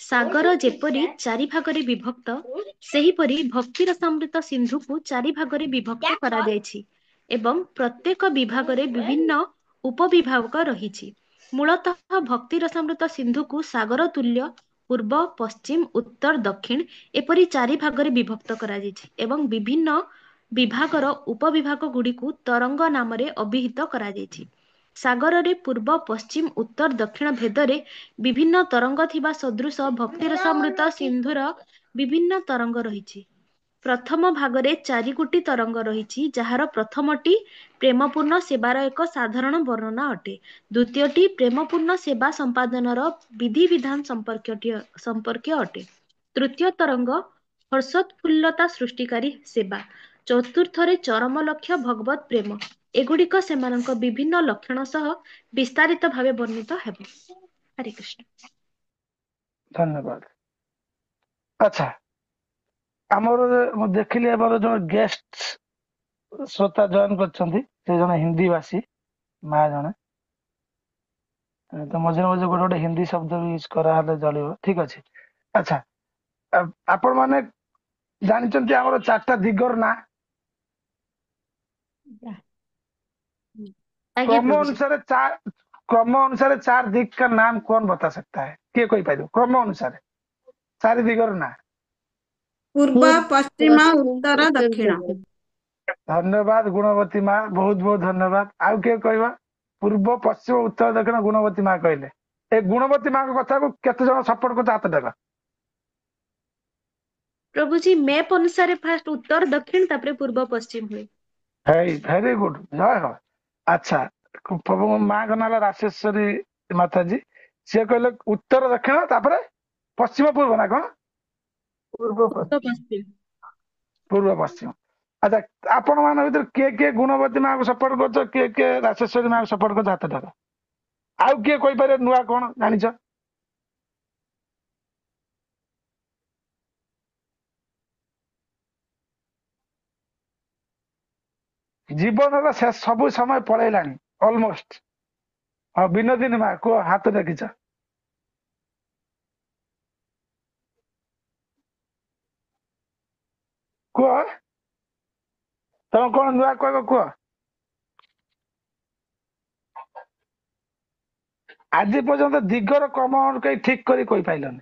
ସାଗର ଯେପରି 4 ଭାଗରେ ବିଭକ୍ତ, ସେହିପରି ଭକ୍ତି ରସାମୃତ ସିନ୍ଧୁକୁ 4 ଭାଗରେ ବିଭକ୍ତ କରାଯାଇଛି ଏବଂ ପ୍ରତ୍ୟେକ ବିଭାଗରେ ବିଭିନ୍ନ ଉପବିଭାଗ ରହିଛି। ମୂଳତଃ ଭକ୍ତି ରସାମୃତ ସିନ୍ଧୁକୁ ସାଗର ତୁଲ୍ୟ ପୂର୍ବ, ପଶ୍ଚିମ, ଉତ୍ତର, ଦକ୍ଷିଣ ଏପରି 4 ଭାଗରେ ବିଭକ୍ତ କରାଯାଇଛି ଏବଂ ବିଭିନ୍ନ ବିଭାଗର ଉପବିଭାଗ ଗୁଡ଼ିକୁ ତରଙ୍ଗ ନାମରେ ଅଭିହିତ କରାଯାଇଛି। ସାଗରରେ ପୂର୍ବ, ପଶ୍ଚିମ, ଉତ୍ତର, ଦକ୍ଷିଣ ଭେଦରେ ବିଭିନ୍ନ ତରଙ୍ଗ ଥିବା ସଦୃଶ ଭକ୍ତି ରସାମୃତ ସିନ୍ଧୁର ବିଭିନ୍ନ ତରଙ୍ଗ ରହିଛି। ପ୍ରଥମ ଭାଗରେ 4 ଗୋଟି ତରଙ୍ଗ ରହିଛି, ଯାହାର ପ୍ରଥମଟି ପ୍ରେମପୂର୍ଣ୍ଣ ସେବାର ଏକ ସାଧାରଣ ବର୍ଣ୍ଣନା ଅଟେ। ଦ୍ୱିତୀୟଟି ପ୍ରେମପୂର୍ଣ୍ଣ ସେବା ସମ୍ପାଦନର ବିଧିବିଧାନ ସମ୍ପର୍କୀୟ ଅଟେ। ତୃତୀୟ ତରଙ୍ଗ ହର୍ଷୋତ୍ଫୁଲ୍ଲତା ସୃଷ୍ଟିକାରୀ ସେବା। ଚତୁର୍ଥରେ ଚରମ ଲକ୍ଷ୍ୟ ଭଗବତ ପ୍ରେମ। ଏଗୁଡ଼ିକ ସେମାନଙ୍କ ବିଭିନ୍ନ ଲକ୍ଷଣ ସହ ବିସ୍ତାରିତ ଭାବେ ବର୍ଣ୍ଣିତ ହେବ। ହରେ କୃଷ୍ଣ। ଧନ୍ୟବାଦ। ଆଚ୍ଛା, ଆମର ମୁଁ ଦେଖିଲି ଆମର ଜଣେ ଗେଷ୍ଟ ଶ୍ରୋତା ଜଏନ କରିଛନ୍ତି, ସେ ଜଣେ ହିନ୍ଦୀ ଭାଷୀ ମା ଜଣେ। ତ ମଝିରେ ମଝିରେ ଗୋଟେ ଗୋଟେ ହିନ୍ଦୀ ଶବ୍ଦ ବି ୟୁଜ କରାହେଲେ ଚଳିବ, ଠିକ ଅଛି। ଆଚ୍ଛା, ଆପଣ ମାନେ ଜାଣିଛନ୍ତି ଆମର 4ଟା ଦିଗର ନାଁ? आज्ञा प्रभु जी। क्रम अनुसार 4 दिग का नाम कौन बता सकता है? किए कोई पाइब? क्रम अनुसार 4 दिगर ना? ପୂର୍ବ, ପଶ୍ଚିମ, ଉତ୍ତର, ଦକ୍ଷିଣ। धन्यवाद गुणवती माँ, बहुत बहुत धन्यवाद। आउ किए कहवा? पूर्व पश्चिम उत्तर दक्षिण गुणवती माँ कहले। ए गुणवती माँ कथा को केते जण सपोर्ट करते हाथ देगा? प्रभु जी मैप अनुसार फास्ट उत्तर दक्षिण तापर पूर्व पश्चिम हुए। वेरी गुड, जय हो। अच्छा, प्रभु माँ का नाम राशेश्वरी माता जी, सी कहले उत्तर दक्षिण तापर पश्चिम पूर्व ना कौन? पूर्व पूर्व पश्चिम। पश्चिम। पूर्व पश्चिम। अच्छा, आपण मान भीतर किए गुणवती माँ को सपोर्ट कर, किए राशेश्वरी माँ को सपोर्ट कर हाथ देगा? आउ किए कोई पारे नुआ कौन जानिछ? जीवन से सब समय पलैलानी ऑलमोस्ट। हाँ विनोदिनी माँ को हाथ देखिछ? कुह तुम कौन नुआ कह कुह? आज पर्यंत दिगर क्रम कहीं ठीक करी कोई पाइलनी।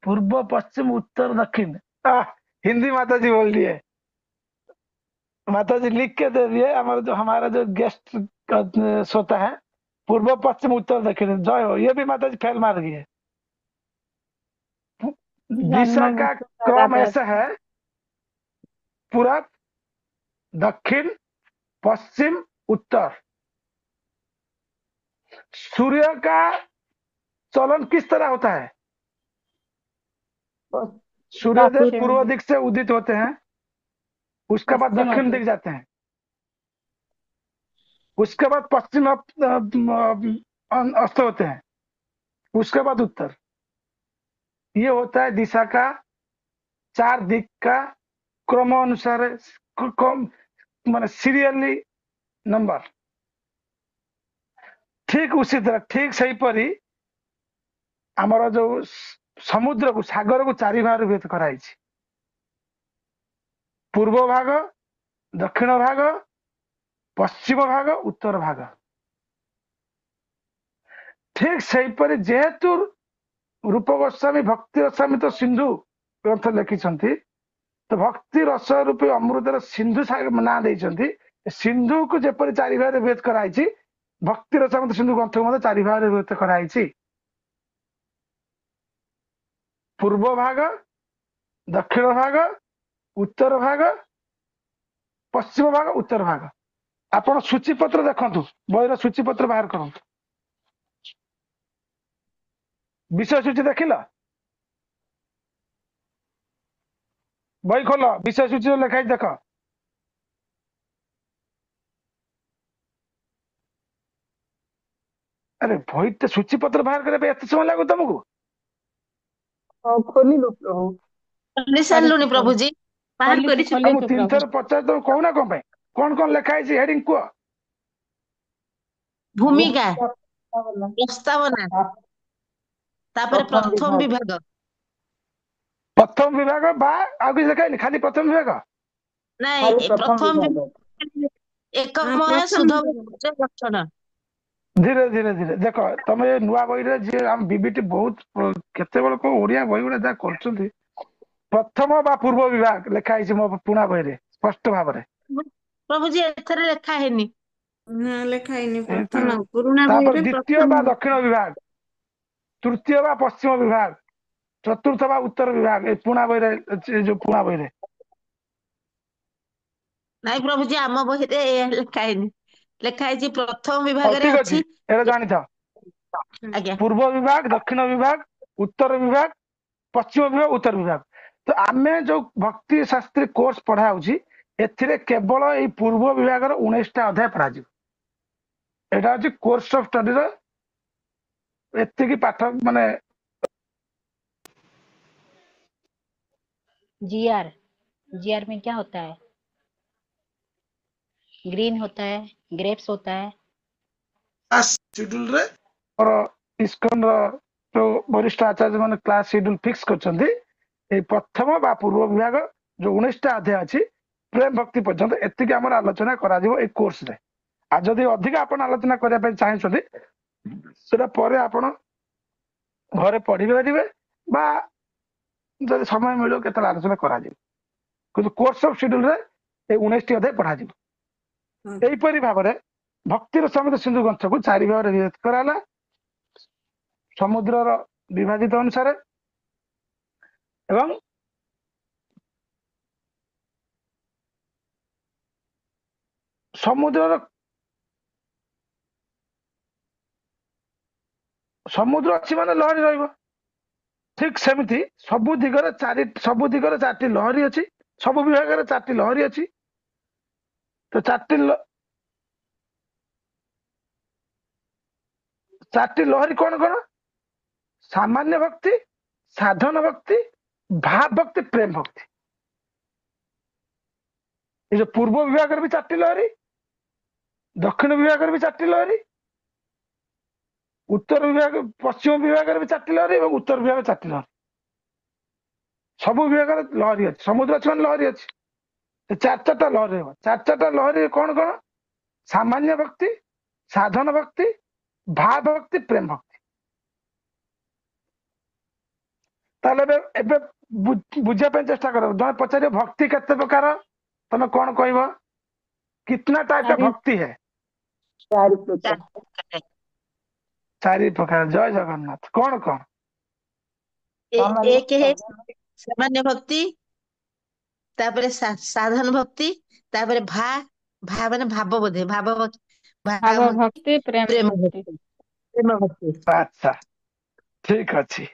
पूर्व पश्चिम उत्तर दक्षिण। हिंदी माता जी बोल दिए। माता जी लिख के दे दिए। हमारा जो गेस्ट सोता है पूर्व पश्चिम उत्तर दक्षिण, जय हो। ये भी माता जी फेल मार गई है। दिशा जन्म का मृत्यु क्रम राधा। ऐसा है, पूरब दक्षिण पश्चिम उत्तर। सूर्य का चलन किस तरह होता है? सूर्यदेव दक्षिण पूर्व दिक से उदित होते हैं, उसके बाद पश्चिम दक्षिण होते। दिख जाते हैं, उसके बाद पश्चिम अस्त होते हैं, उसके बाद उत्तर। ये होता है दिशा का 4 दिक का क्रम अनुसार, मान सीरियली नंबर। ठीक उसी तरह, ठीक सही परी आमर जो समुद्र को, सागर को 4 भाग भेद कराई। पूर्व भाग, दक्षिण भाग, पश्चिम भाग, उत्तर भाग। ठीक सही परी जेहेतु रूप गोस्वामी भक्ति रसामृत तो सिंधु ग्रंथ लिखिं, तो भक्ति रस रूपी अमृतर सिंधु ना देइछंती। सिंधु को जेपरी 4 भाग भेद कराई, भक्ति रसामृत सिंधु ग्रंथ को 4 भाग भेद कराई। पूर्व भाग, दक्षिण भाग, उत्तर भाग, पश्चिम भाग, उत्तर भाग। आपण सूचीपत्र देखंतु, बहिर सूचीपत्र बाहर करंतु। विषय सूची देखिल? बही खोल, विषय सूची लिखाई देख। अरे बही तो सूचीपत्र बाहर करे एत समय लागू तुमको? हाँ खोलिलु प्रभु। खोଲି साରିଲୁଣି प्रभु जी। बाहर खोलिଛୁ କରିଛୁ हम खोलिଛୁ 3 प्रभु। थर पचार तुम कहूना कौन पाई? कौन लिखाई हेडिंग कह? भूमिका, प्रस्तावना। प्रस्तावना, तापर प्रथम प्रथम विभाग। विभाग। प्रथम विभाग बा आउ किसी लिखाई खाली प्रथम विभाग? ନାଇଁ खाली प्रथम प्रथम विभाग। एकमय प्रथम सुध लक्षण। धीरे धीरे धीरे देख, तुम ये नुआ बही रे जे हम बीबीटी बहुत केते को ओडिया बही गुडा जा करछंती, प्रथम बा पूर्व विभाग लिखाई मो पुणा बही रे स्पष्ट भाव रे। प्रभु जी एथरे लेखा हैनी। ना ଲେଖା ହେଇନି। एतु ପ୍ରଥମ ପୁରୁଣା तापर ବହିରେ द्वितीय ପ୍ରଥମ। बा दक्षिण विभाग, तृतीय बा पश्चिम विभाग, चतुर्थ बा उत्तर विभाग। ए पुणा बही रे, जो पुणा बही रे ନାଇଁ प्रभु जी आम बहिरे एया लेखा हैनी। लेखा ହେଇଛି प्रथम हौ विभागରେ ठीक ଅଛି। अछि। एरा जानि था ଆଜ୍ଞା पूर्व विभाग, दक्षिण विभाग, उत्तर विभाग, पश्चिम विभाग, उत्तर विभाग। तो आमे जो भक्ति शास्त्री कोर्स पढ़ा होछि एथिरे केवल एई पूर्व विभाग रो 19 टा अध्याय पढ़ा जी। एटा अछि कोर्स ऑफ स्टडी रो एति की पाठ माने जीआर जीआर में क्या होता है? ग्रीन होता है, ग्रेप्स होता है। शेड्यूल रे और इस्कन रो जो वरिष्ठ आचार्य माने क्लास शेड्यूल फिक्स करछन्ती। ए प्रथम बा पूर्व विभाग जो 19 टा अध्याय अछि प्रेम भक्ति पर्यंत एति की हमर आलोचना करा दिबो ए कोर्स रे। आ जदि अधिक आपण आलोचना करिया पे चाहछन्ती सेटा परे आपण घरे पढ़ी परिबे बा जदि समय मिलो केतला आलोचना करा दिबो। କିନ୍ତୁ କୋର୍ସ ଅଫ ସିଡ୍ୟୁଲ ରେ ଏ 19ଟି ଅଧ୍ୟାୟ ପଢାଯିବ। ହଁ। ଏହିପରି ଭାବରେ ଭକ୍ତିର ସମେତ ସିନ୍ଧୁ ଗ୍ରନ୍ଥକୁ 4 ଭାଗରେ ବିଭକ୍ତ କରାହେଲା ସମୁଦ୍ରର ବିଭାଜିତ ଅନୁସାରେ ଏବଂ ସମୁଦ୍ର ଅଛି ମାନେ ଲହରୀ ରହିବ। ଠିକ ସେମିତି ସବୁ ଦିଗରେ 4ଟି ଲହରୀ ଅଛି, ସବୁ ବିଭାଗରେ 4ଟି ଲହରୀ ଅଛି। ତ 4ଟି ଲହରୀ କଣ କଣ? ସାମାନ୍ୟ ଭକ୍ତି, ସାଧନ ଭକ୍ତି, ଭାବ ଭକ୍ତି, ପ୍ରେମ ଭକ୍ତି। ଏ ଯୋଉ ପୂର୍ବ ବିଭାଗରେ ବି 4ଟି ଲହରୀ, ଦକ୍ଷିଣ ବିଭାଗରେ ବି 4ଟି ଲହରୀ, ଉତ୍ତର ବିଭାଗ ପଶ୍ଚିମ ବିଭାଗରେ ବି 4ଟି ଲହରୀ ଏବଂ ଉତ୍ତର ବିଭାଗରେ 4ଟି ଲହରୀ। ସବୁ ବିଭାଗରେ ଲହରୀ ଅଛି, ସମୁଦ୍ର ଅଛି ମାନେ ଲହରୀ ଅଛି। 4ଟା ଲହରୀ ହେବ। 4ଟା ଲହରୀ କଣ କଣ? ସାମାନ୍ୟ ଭକ୍ତି, ସାଧନ ଭକ୍ତି, ଭାବ ଭକ୍ତି, ପ୍ରେମ ଭକ୍ତି। ତାହେଲେ ଏବେ ବୁଝିବା ପାଇଁ ଚେଷ୍ଟା କର। ଜଣେ ପଚାରିବ ଭକ୍ତି କେତେ ପ୍ରକାର, ତମେ କଣ କହିବ? कितना टाइप का चारि भक्ति है? 4 प्रकार। 4 प्रकार। जय जगन्नाथ। कौन कौन? सामान्य एक है सामान्य भक्ति, तापरे साधन भक्ति, तापरे भा माने भाव बोधे भाव भाव भाव भक्ति प्रेम प्रेम भक्ति। भक्ति, प्रेम भक्ति। अच्छा ठीक अच्छी।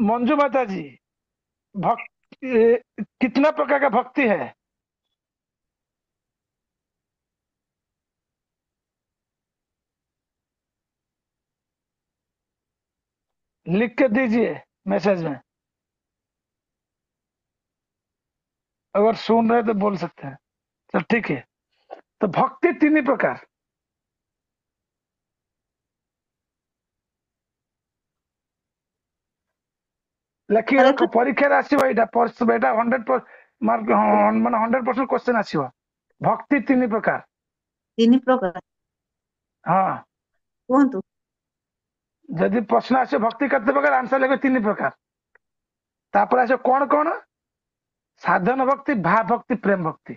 मंजू माता जी, भक्ति कितना प्रकार का भक्ति है? लिख के दीजिए मैसेज में, अगर सुन रहे तो बोल सकते हैं। चल ठीक है। तो भक्ति 3 प्रकार। लेखिए हरे रखो, परीक्षा आसो एटा 100 मार्क माने 100% क्वेश्चन आसो। भक्ति 3 प्रकार। 3 प्रकार। हाँ, कुहतु जदि प्रश्न आसो भक्ति केते प्रकार, आंसर लिखे 3 प्रकार। तापर आसो कौन कौन? साधन भक्ति, भाव भक्ति, प्रेम भक्ति।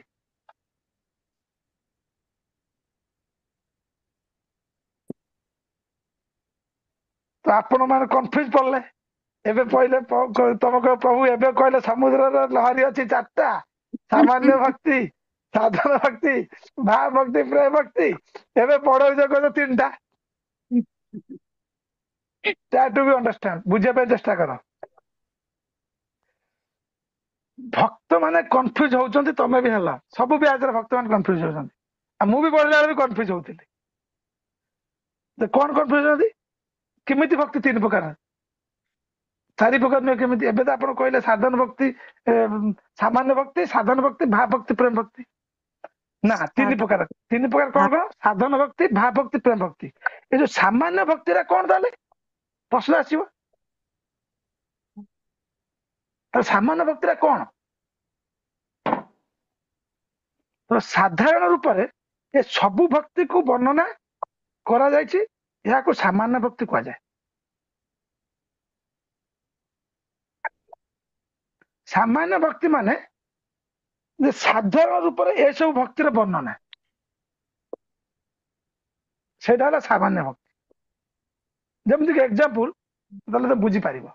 तो आपण माने कंफ्यूज पड़ले। एबे पहले तुम कह प्रभु एबे कहले समुद्र लहरी अच्छी 4टा, सामान्य भक्ति, साधन भक्ति, भाव भक्ति, प्रेम भक्ति। एबे पढ़ो कह 3टा। ट्राई टू बी अंडरस्टैंड, बुझे पे चेष्टा करो। भक्त माने कंफ्यूज होउचंती, तमे भी हला सब भी आज भक्त माने कंफ्यूज होउचंती। आ मु भी पढ़ला भी कंफ्यूज होउतिली। तो कौन कंफ्यूज होती? किमिति भक्ति 3 प्रकार? 4 प्रकार नहीं केमिति? एबे तो आपण कहले साधन भक्ति, सामान्य भक्ति, साधन भक्ति, भाव भक्ति, प्रेम भक्ति। ना 3 प्रकार। 3 प्रकार कौन कौन? साधन भक्ति, भाव भक्ति, प्रेम भक्ति। ये जो सामान्य भक्ति रा कौन ताले प्रश्न आसीबो? तो सामान्य भक्ति रा कौन? तो साधारण रूप में ये सबु भक्ति को वर्णना करा जायछि, या को सामान्य भक्ति कहा जाए। सामान्य भक्ति माने जे साधारण रूप में ये सब भक्तिर वर्णना, सेटा हला सामान्य भक्ति। जमति एग्जांपल तले तो बुझी पारिबो।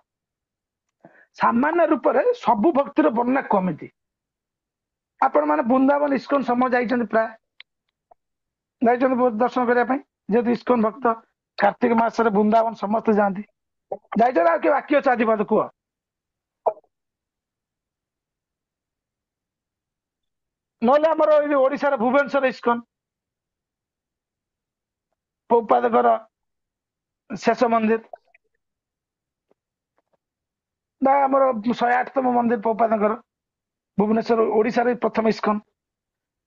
सामान्य रूप में सबु भक्तिर वर्णना कमिति। आपण माने वृंदावन इस्कन समय जाइछन, प्राय जाइछन दर्शन करिया पई। जेतु इस्कन भक्त कार्तिक मास रे वृंदावन समस्त जांती। जाइछन आ के बाकी अछि आदिवाद को? नले हमर ए ओडिसा रे भुवनेश्वर इस्कन पौपादकर शेष मंदिर ना हमर 108तम मंदिर पौपादकर भुवनेश्वर ओडिसा रे प्रथम इस्कन।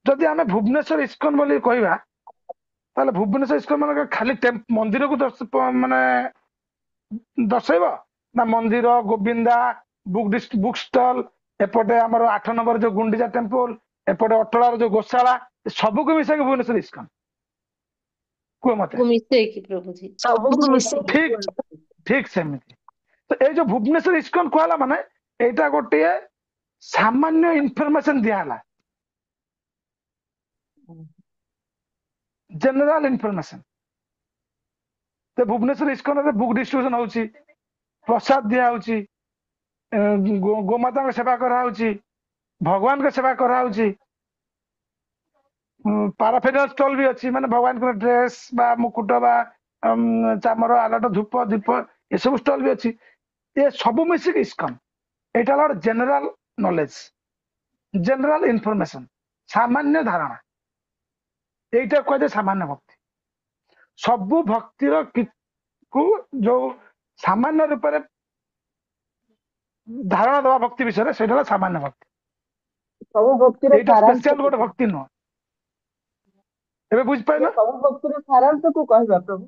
जदि आमे भुवनेश्वर इस्कन बोली कहबा, ताले भुवनेश्वर इस्कन माने खाली मंदिर को माने दर्शैब ना? मंदिर, गोविंदा, बुक स्टॉल, एपटे हमर 8 नंबर जो गुंडीजा टेम्पल, एपटे अटलार जो गोशाला, सब को मिसे के भुवनेश्वर इस्कन को मते को मिसे की प्रभु जी, सब को मिसे। ठीक ठीक सेमिति। तो ए जो भुवनेश्वर इस्कन कहला माने ଏଇଟା ଗୋଟିଏ ସାମାନ୍ୟ ଇନଫର୍ମେସନ ଦିଆହେଲା, ଜେନେରାଲ ଇନଫର୍ମେସନ। ତ ଭୁବନେଶ୍ୱର ଇସ୍କନରେ ବୁକ୍ ଡିଷ୍ଟ୍ରିବ୍ୟୁସନ ହଉଛି, ପ୍ରସାଦ ଦିଆହଉଛି, ଗୋମାତାଙ୍କ ସେବା କରାହଉଛି, ଭଗବାନଙ୍କ ସେବା କରାହଉଛି, ପାରାଫେରିନାଲ ଷ୍ଟଲ ବି ଅଛି, ମାନେ ଭଗବାନଙ୍କର ଡ୍ରେସ ବା ମୁକୁଟ ବା ଚାମର ଆଲଟ ଧୂପ ଦୀପ ଏସବୁ ଷ୍ଟଲ ବି ଅଛି। ଏ ସବୁ ମିଶିକି ଇସ୍କନ। ଏଇଟା ହେଲା ଗୋଟେ ଜେନେରାଲ ନଲେଜ, ଜେନେରାଲ ଇନଫର୍ମେସନ, ସାମାନ୍ୟ ଧାରଣା। এইটা କୁହାଯାଏ ସାମାନ୍ୟ ଭକ୍ତି। ସବୁ ଭକ୍ତିର କୁ ଯୋଉ ସାମାନ୍ୟ ରୂପରେ ଧାରଣା ଦେବା ଭକ୍ତି ବିଷୟରେ ସେଇଟା ହେଲା ସାମାନ୍ୟ ଭକ୍ତି। ସବୁ ଭକ୍ତିର এইଟା ସାରାଂଶ ସ୍ପେଶିଆଲ ଗୋଟେ ଭକ୍ତି ନୁହଁ। ଏବେ ବୁଝିପାରିଲ? ସବୁ ଭକ୍ତିର ସାରାଂଶକୁ କହିବା ପ୍ରଭୁ।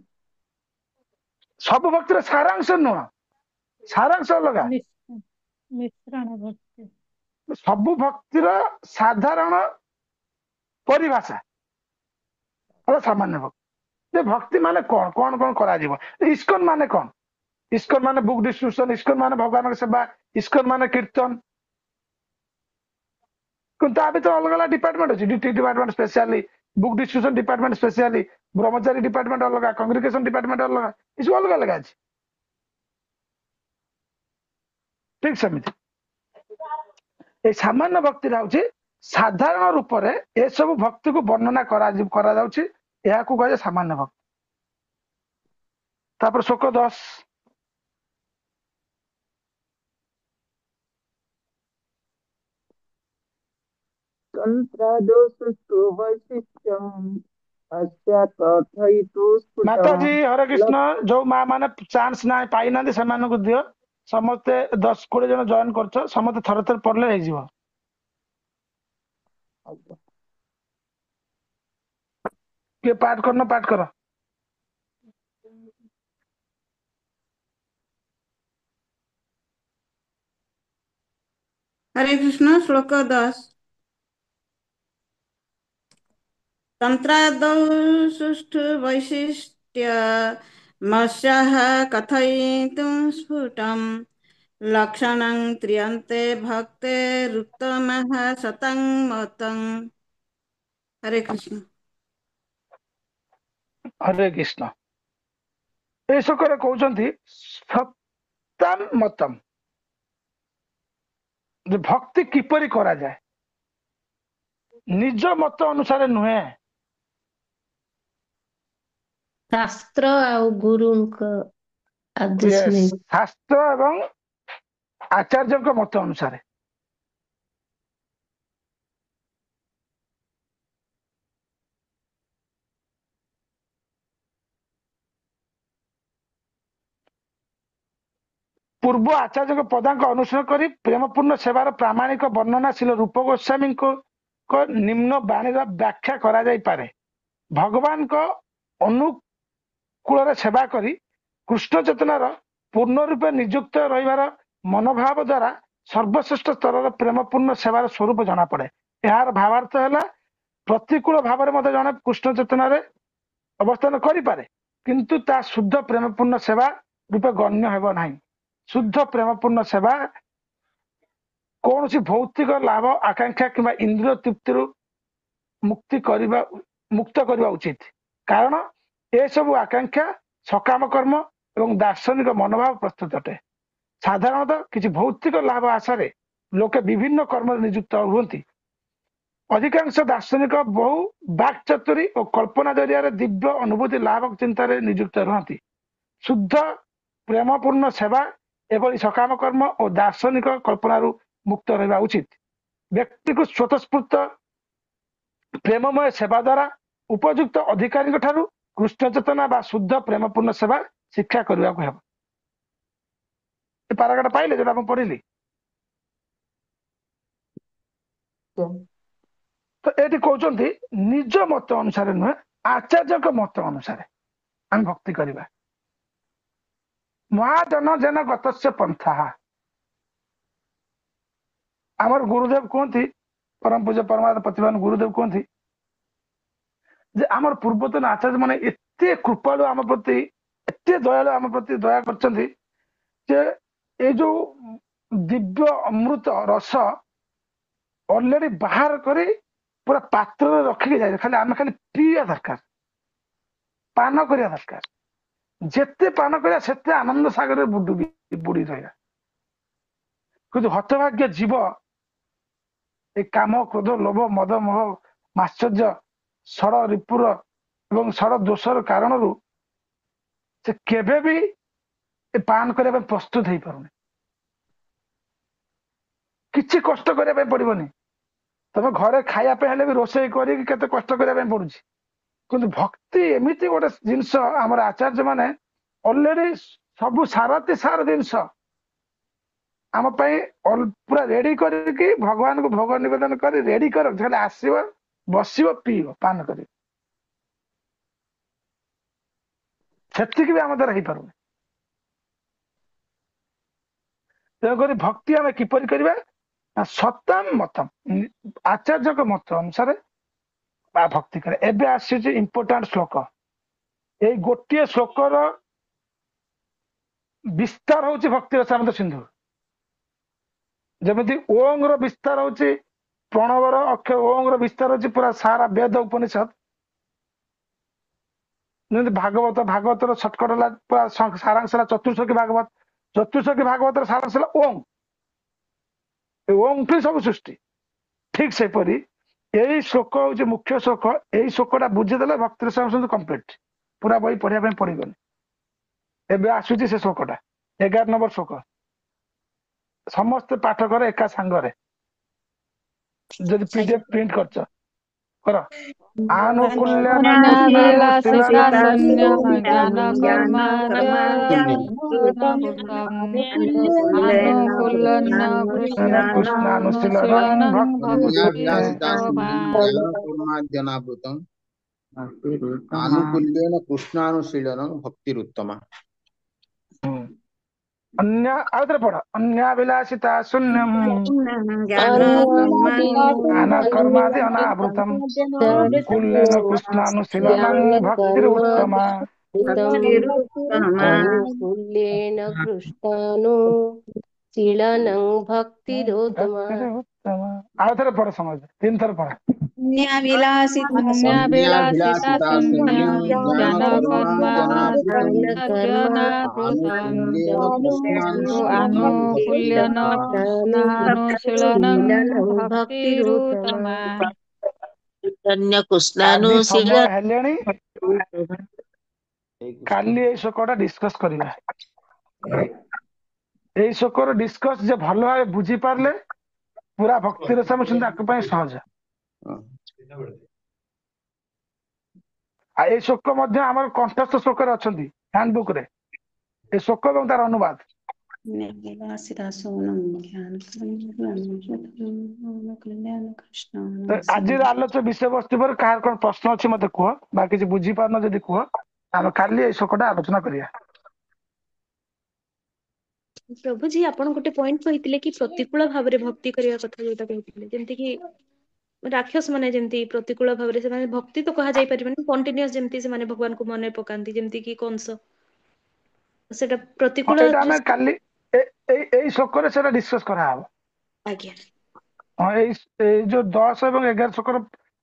ସବୁ ଭକ୍ତିର ସାରାଂଶ ନୁହଁ, ସାରାଂଶ ଅଲଗା। ମିଶ୍ରଣ ଭକ୍ତି। ସବୁ ଭକ୍ତିର ସାଧାରଣ ପରିଭାଷା ହେଲା ସାମାନ୍ୟ ଭକ୍ତି। ଯେ ଭକ୍ତି ମାନେ କଣ କଣ କଣ କରାଯିବ। ଇସ୍କନ ମାନେ କଣ? ଇସ୍କନ ମାନେ ବୁକ୍ ଡିଷ୍ଟ୍ରିବ୍ୟୁସନ, ଇସ୍କନ ମାନେ ଭଗବାନଙ୍କ ସେବା, ଇସ୍କନ ମାନେ କୀର୍ତ୍ତନ। କିନ୍ତୁ ତା ଭିତରେ ଅଲଗା ଅଲଗା ଡିପାର୍ଟମେଣ୍ଟ ଅଛି। DT department specially, book distribution department specially, ବ୍ରହ୍ମଚାରୀ ଡିପାର୍ଟମେଣ୍ଟ ଅଲଗା, କଂଗ୍ରିଗେସନ ଡିପାର୍ଟମେଣ୍ଟ ଅଲଗା, ଏସବୁ ଅଲଗା ଅଲଗା ଅଛି। ଠିକ ସେମିତି এই ସାମାନ୍ୟ ଭକ୍ତିଟା ହଉଛି ସାଧାରଣ ରୂପରେ ଏସବୁ ଭକ୍ତିକୁ ବର୍ଣ୍ଣନା କରାଯାଉଛି, ଏହାକୁ କୁହାଯାଏ ସାମାନ୍ୟ ଭକ୍ତି। ତାପରେ ଶୋକ 10 ତନ୍ତ୍ରାଦୋଷୁଷ୍ଟୁ ବୈଶିଷ୍ଟ୍ୟମ୍ ଅସ୍ୟ କଥୟିତୁ ମାତାଜୀ ସ୍ଫୁଟମ୍। ହରେ କୃଷ୍ଣ। ଯୋଉ ମା ମାନେ ଚାନ୍ସ ନାହିଁ ପାଇନାହାନ୍ତି ସେମାନଙ୍କୁ ଦିଅ। ସମସ୍ତେ 10-20 ଜଣ ଜଏନ କରୁଛ, ସମସ୍ତେ ଥରେ ଥରେ ପଢିଲେ ହେଇଯିବ। କିଏ ପାଠ କରନ ପାଠ କର। हरे कृष्ण। श्लोक 10। तंत्रादौ सुष्ठु वैशिष्ट्य मस्याः कथयितुं स्फुटम् लक्षणं त्रियन्ते भक्ते रुक्तमः शतं मतम्। हरे कृष्ण। ହରେ କୃଷ୍ଣ। এই ଶ୍ଲୋକରେ କହୁଛନ୍ତି ସତାମ୍ ମତମ୍, ଯେ ଭକ୍ତି କିପରି କରାଯାଏ। ନିଜ ମତ ଅନୁସାରେ ନୁହେଁ। ଶାସ୍ତ୍ର ଆଉ ଗୁରୁଙ୍କ ଆଦେଶ Yes, ନେଇ। ଶାସ୍ତ୍ର ଏବଂ ଆଚାର୍ଯ୍ୟଙ୍କ ମତ ଅନୁସାରେ। ପୂର୍ବ ଆଚାର୍ଯ୍ୟଙ୍କ ପଦାଙ୍କ ଅନୁସରଣ କରି ପ୍ରେମପୂର୍ଣ୍ଣ ସେବାର ପ୍ରାମାଣିକ ବର୍ଣ୍ଣନାଶୀଳ ରୂପ ଗୋସ୍ୱାମୀଙ୍କ ନିମ୍ନ ବାଣୀର ବ୍ୟାଖ୍ୟା କରାଯାଇପାରେ। ଭଗବାନଙ୍କ ଅନୁକୂଳରେ ସେବା କରି କୃଷ୍ଣ ଚେତନାର ପୂର୍ଣ୍ଣ ରୂପେ ନିଯୁକ୍ତ ରହିବାର ମନୋଭାବ ଦ୍ୱାରା ସର୍ବଶ୍ରେଷ୍ଠ ସ୍ତରର ପ୍ରେମପୂର୍ଣ୍ଣ ସେବାର ସ୍ୱରୂପ ଜଣାପଡେ। ଏହାର ଭାବାର୍ଥ ହେଲା ପ୍ରତିକୂଳ ଭାବରେ ମଧ୍ୟ ଜଣେ କୃଷ୍ଣ ଚେତନାରେ ଅବସ୍ଥାନ କରିପାରେ, କିନ୍ତୁ ତା ଶୁଦ୍ଧ ପ୍ରେମପୂର୍ଣ୍ଣ ସେବା ରୂପେ ଗଣ୍ୟ ହେବ ନାହିଁ। ଶୁଦ୍ଧ ପ୍ରେମପୂର୍ଣ୍ଣ ସେବା କୌଣସି ଭୌତିକ ଲାଭ ଆକାଂକ୍ଷା କିମ୍ବା ଇନ୍ଦ୍ରିୟ ତୃପ୍ତିରୁ ମୁକ୍ତ କରିବା ଉଚିତ, କାରଣ ଏସବୁ ଆକାଂକ୍ଷା ସକାମ କର୍ମ ଏବଂ ଦାର୍ଶନିକ ମନୋଭାବ ପ୍ରସ୍ତୁତ ଅଟେ। ସାଧାରଣତଃ କିଛି ଭୌତିକ ଲାଭ ଆଶାରେ ଲୋକେ ବିଭିନ୍ନ କର୍ମରେ ନିଯୁକ୍ତ ହୁଅନ୍ତି। ଅଧିକାଂଶ ଦାର୍ଶନିକ ବହୁ ବାକ୍ଚତୁରୀ ଓ କଳ୍ପନା ଜରିଆରେ ଦିବ୍ୟ ଅନୁଭୂତି ଲାଭ ଚିନ୍ତାରେ ନିଯୁକ୍ତ ରୁହନ୍ତି। ଶୁଦ୍ଧ ପ୍ରେମପୂର୍ଣ୍ଣ ସେବା ଏଭଳି ସକାମ କର୍ମ ଓ ଦାର୍ଶନିକ କଳ୍ପନାରୁ ମୁକ୍ତ ରହିବା ଉଚିତ। ବ୍ୟକ୍ତିକୁ ସ୍ୱତଃସ୍ଫୂର୍ତ୍ତ ପ୍ରେମମୟ ସେବା ଦ୍ୱାରା ଉପଯୁକ୍ତ ଅଧିକାରୀଙ୍କ ଠାରୁ କୃଷ୍ଣ ଚେତନା ବା ଶୁଦ୍ଧ ପ୍ରେମପୂର୍ଣ୍ଣ ସେବା ଶିକ୍ଷା କରିବାକୁ ହେବ। ଏ ପାରାଗ୍ରାଫ ପାଇଲେ ଯୋଉଟା ମୁଁ ପଢିଲି। ତ ଏଠି କହୁଛନ୍ତି ନିଜ ମତ ଅନୁସାରେ ନୁହେଁ, ଆଚାର୍ଯ୍ୟଙ୍କ ମତ ଅନୁସାରେ ଆମେ ଭକ୍ତି କରିବା। ମହାଜନ ଜନ ଗତସ୍ୟ ପନ୍ଥା। ଆମର ଗୁରୁଦେବ କୁହନ୍ତି, ପରମ ପୂଜ୍ୟ ପରମାତ୍ମ ପ୍ରତିଭାନ ଗୁରୁଦେବ କୁହନ୍ତି ଯେ ଆମର ପୂର୍ବତନ ଆଚାର୍ଯ୍ୟ ମାନେ ଏତେ କୃପାଳୁ ଆମ ପ୍ରତି, ଏତେ ଦୟାଳୁ ଆମ ପ୍ରତି ଦୟା କରିଛନ୍ତି ଯେ ଏଇ ଯୋଉ ଦିବ୍ୟ ଅମୃତ ରସ ଅଲରେଡି ବାହାର କରି ପୁରା ପାତ୍ରରେ ରଖିକି ଯାଇ ଖାଲି ଆମେ ଖାଲି ପିଇବା ଦରକାର, ପାନ କରିବା ଦରକାର। ଯେତେ ପାନ କରିବା ସେତେ ଆନନ୍ଦ ସାଗରରେ ବୁଡି ରହିବା। କିନ୍ତୁ ହତଭାଗ୍ୟ ଜୀବ ଏ କାମ କ୍ରୋଧ ଲୋଭ ମଦ ମୋହ ମାଶ୍ଚର୍ଯ୍ୟ ଷଡ଼ ରିପୁର ଏବଂ ଷଡ଼ ଦୋଷର କାରଣରୁ ସେ କେବେ ବି ଏ ପାନ କରିବା ପାଇଁ ପ୍ରସ୍ତୁତ ହେଇପାରୁନି। କିଛି କଷ୍ଟ କରିବା ପାଇଁ ପଡିବନି। ତମେ ଘରେ ଖାଇବା ପାଇଁ ହେଲେ ବି ରୋଷେଇ କରିକି କେତେ କଷ୍ଟ କରିବା ପାଇଁ ପଡୁଛି। କିନ୍ତୁ ଭକ୍ତି ଏମିତି ଗୋଟେ ଜିନିଷ, ଆମର ଆଚାର୍ଯ୍ୟ ମାନେ ଅଲରେଡି ସବୁ ସାରଥି ସାର ଜିନିଷ ଆମ ପାଇଁ ପୁରା ରେଡି କରିକି ଭଗବାନଙ୍କୁ ଭୋଗ ନିବେଦନ କରି ରେଡି କର, ଖାଲି ଆସିବ ବସିବ ପିଇବ ପାନ କରିବ। ସେତିକି ବି ଆମ ଦ୍ୱାରା ହେଇପାରୁନି। ତେଣୁକରି ଭକ୍ତି ଆମେ କିପରି କରିବା ନା ସତମ୍ ମତମ୍ ଆଚାର୍ଯ୍ୟଙ୍କ ମତ ଅନୁସାରେ ବା ଭକ୍ତି କରେ। ଏବେ ଆସିଛି ଇମ୍ପୋର୍ଟାଣ୍ଟ ଶ୍ଲୋକ। ଏଇ ଗୋଟିଏ ଶ୍ଲୋକର ବିସ୍ତାର ହଉଛି ଭକ୍ତି ରସାମୃତ ସିନ୍ଧୁ। ଯେମିତି ଓଂ ର ବିସ୍ତାର ହଉଛି ପ୍ରଣବର ଅକ୍ଷର ଓଂ ର ବିସ୍ତାର ହଉଛି ପୁରା ସାରା ବେଦ ଉପନିଷଦ। ଯେମିତି ଭାଗବତର ସଟକଟ ହେଲା ପୁରା ସାରାଂଶ ହେଲା ଚତୁର୍ଥକି ଭାଗବତ, ଚତୁର୍ଥକି ଭାଗବତର ସାରାଂଶ ହେଲା ଓଂ। ଓଂ ଠି ସବୁ ସୃଷ୍ଟି। ଠିକ ସେପରି ଏଇ ଶ୍ଲୋକ ହଉଛି ମୁଖ୍ୟ ଶ୍ଲୋକ। ଏଇ ଶ୍ଲୋକଟା ବୁଝିଦେଲେ ଭକ୍ତି ରସାମୃତ କମ୍ପ୍ଲିଟ, ପୁରା ବହି ପଢିବା ପାଇଁ ପଡିବନି। ଏବେ ଆସୁଛି ସେ ଶ୍ଲୋକଟା 11 ନମ୍ବର ଶ୍ଲୋକ। ସମସ୍ତେ ପାଠ କର ଏକା ସାଙ୍ଗରେ, ଯଦି ପିଡିଏଫ ପ୍ରିଣ୍ଟ କରିଛ କର। ବିଳାସିତା ଶୂନ୍ୟ ଜ୍ଞାନ ଆନୁକୂଲ୍ୟନ କୃଷ୍ଣାନୁଶୀଳନଂ జ్ఞానపూర్ణాజ్ఞానామృతం ఆనుకూల్యేన కృష్ణానుశీలనం భక్తిరుత్తమ। ଆଉଥରେ ପଢ। ଅନ୍ୟାଭିଳାଷିତା ଶୂନ୍ୟಂ କର୍ମାଦି ଅନାବୃତମ୍ କୁଲ୍ୟେନ କୃଷ୍ଣାନୁଶୀଳନଂ ଭକ୍ତିରୁତ୍ତମା। अनुकूल्येन कृष्णानुशीलनं भक्तिरोत्तमा। ଆଉଥରେ ପଢ ସମସ୍ତେ, 3 ଥର ପଢ। अन्याभिलाषिता शून्यं జ్ఞానకర్మాజ్ఞానామృతం ज्ञानकर्मादित्यनावृतम् ఆనుకూల్యేన కృష్ణానుశీలనం अनुकूल्यन कृष्णानुशीलनं भक्तिरुत्तमा। ଚୈତନ୍ୟ ଆଜି କୃଷ୍ଣାନୁଶୀଳ ସମୟ ହେଲେଣି, କାଲି ଏଇ ଶ୍ଲୋକଟା ଡିସ୍କସ କରିବା। ଏଇ ଶ୍ଲୋକର ଡିସ୍କସ ଯେ ଭଲ ଭାବେ ବୁଝିପାରିଲେ ପୁରା ଭକ୍ତି ରସାମୃତ ତାଙ୍କ ପାଇଁ ସହଜ। ଆଉ ଏଇ ଶ୍ଲୋକ ମଧ୍ୟ ଆମର କଣ୍ଠସ୍ଥ ଶ୍ଲୋକରେ ଅଛନ୍ତି ହ୍ୟାଣ୍ଡବୁକ୍ ରେ, ଏ ଶ୍ଲୋକ ଏବଂ ତାର ଅନୁବାଦ। ତ ଆଜିର ଆଲୋଚନା ବିଷୟବସ୍ତୁ ପରେ କାହାର କଣ ପ୍ରଶ୍ନ ଅଛି ମତେ କୁହ, ବା କିଛି ବୁଝିପାରୁନ ଯଦି କୁହ, ଆମେ କାଲି ଏଇ ଶ୍ଲୋକଟା ଆଲୋଚନା କରିବା। ପ୍ରଭୁଜୀ ଆପଣ ଗୋଟେ ପଏଣ୍ଟ କହିଥିଲେ କି ପ୍ରତିକୂଳ ଭାବରେ ଭକ୍ତି କରିବା କଥା, ଯୋଉଟା କହିଥିଲେ ଯେମିତି କି ରାକ୍ଷସ ମାନେ ଯେମିତି ପ୍ରତିକୂଳ ଭାବରେ ସେମାନେ ଭକ୍ତି ତ କୁହାଯାଇ ପାରିବନି, କଣ୍ଟିନ୍ୟୁଅସ ଯେମିତି ସେମାନେ ଭଗବାନଙ୍କୁ ମନେ ପକାନ୍ତି, ଯେମିତି କି କଂସ, ସେଟା ପ୍ରତିକୂଳ। ଏଇଟା ଆମେ କାଲି ଏଇ ଶ୍ଲୋକରେ ସେଟା ଡିସ୍କସ କରାହବ। ଆଜ୍ଞା। ହଁ, ଏଇ ଯୋଉ 10 ଏବଂ 11 ଶ୍ଲୋକର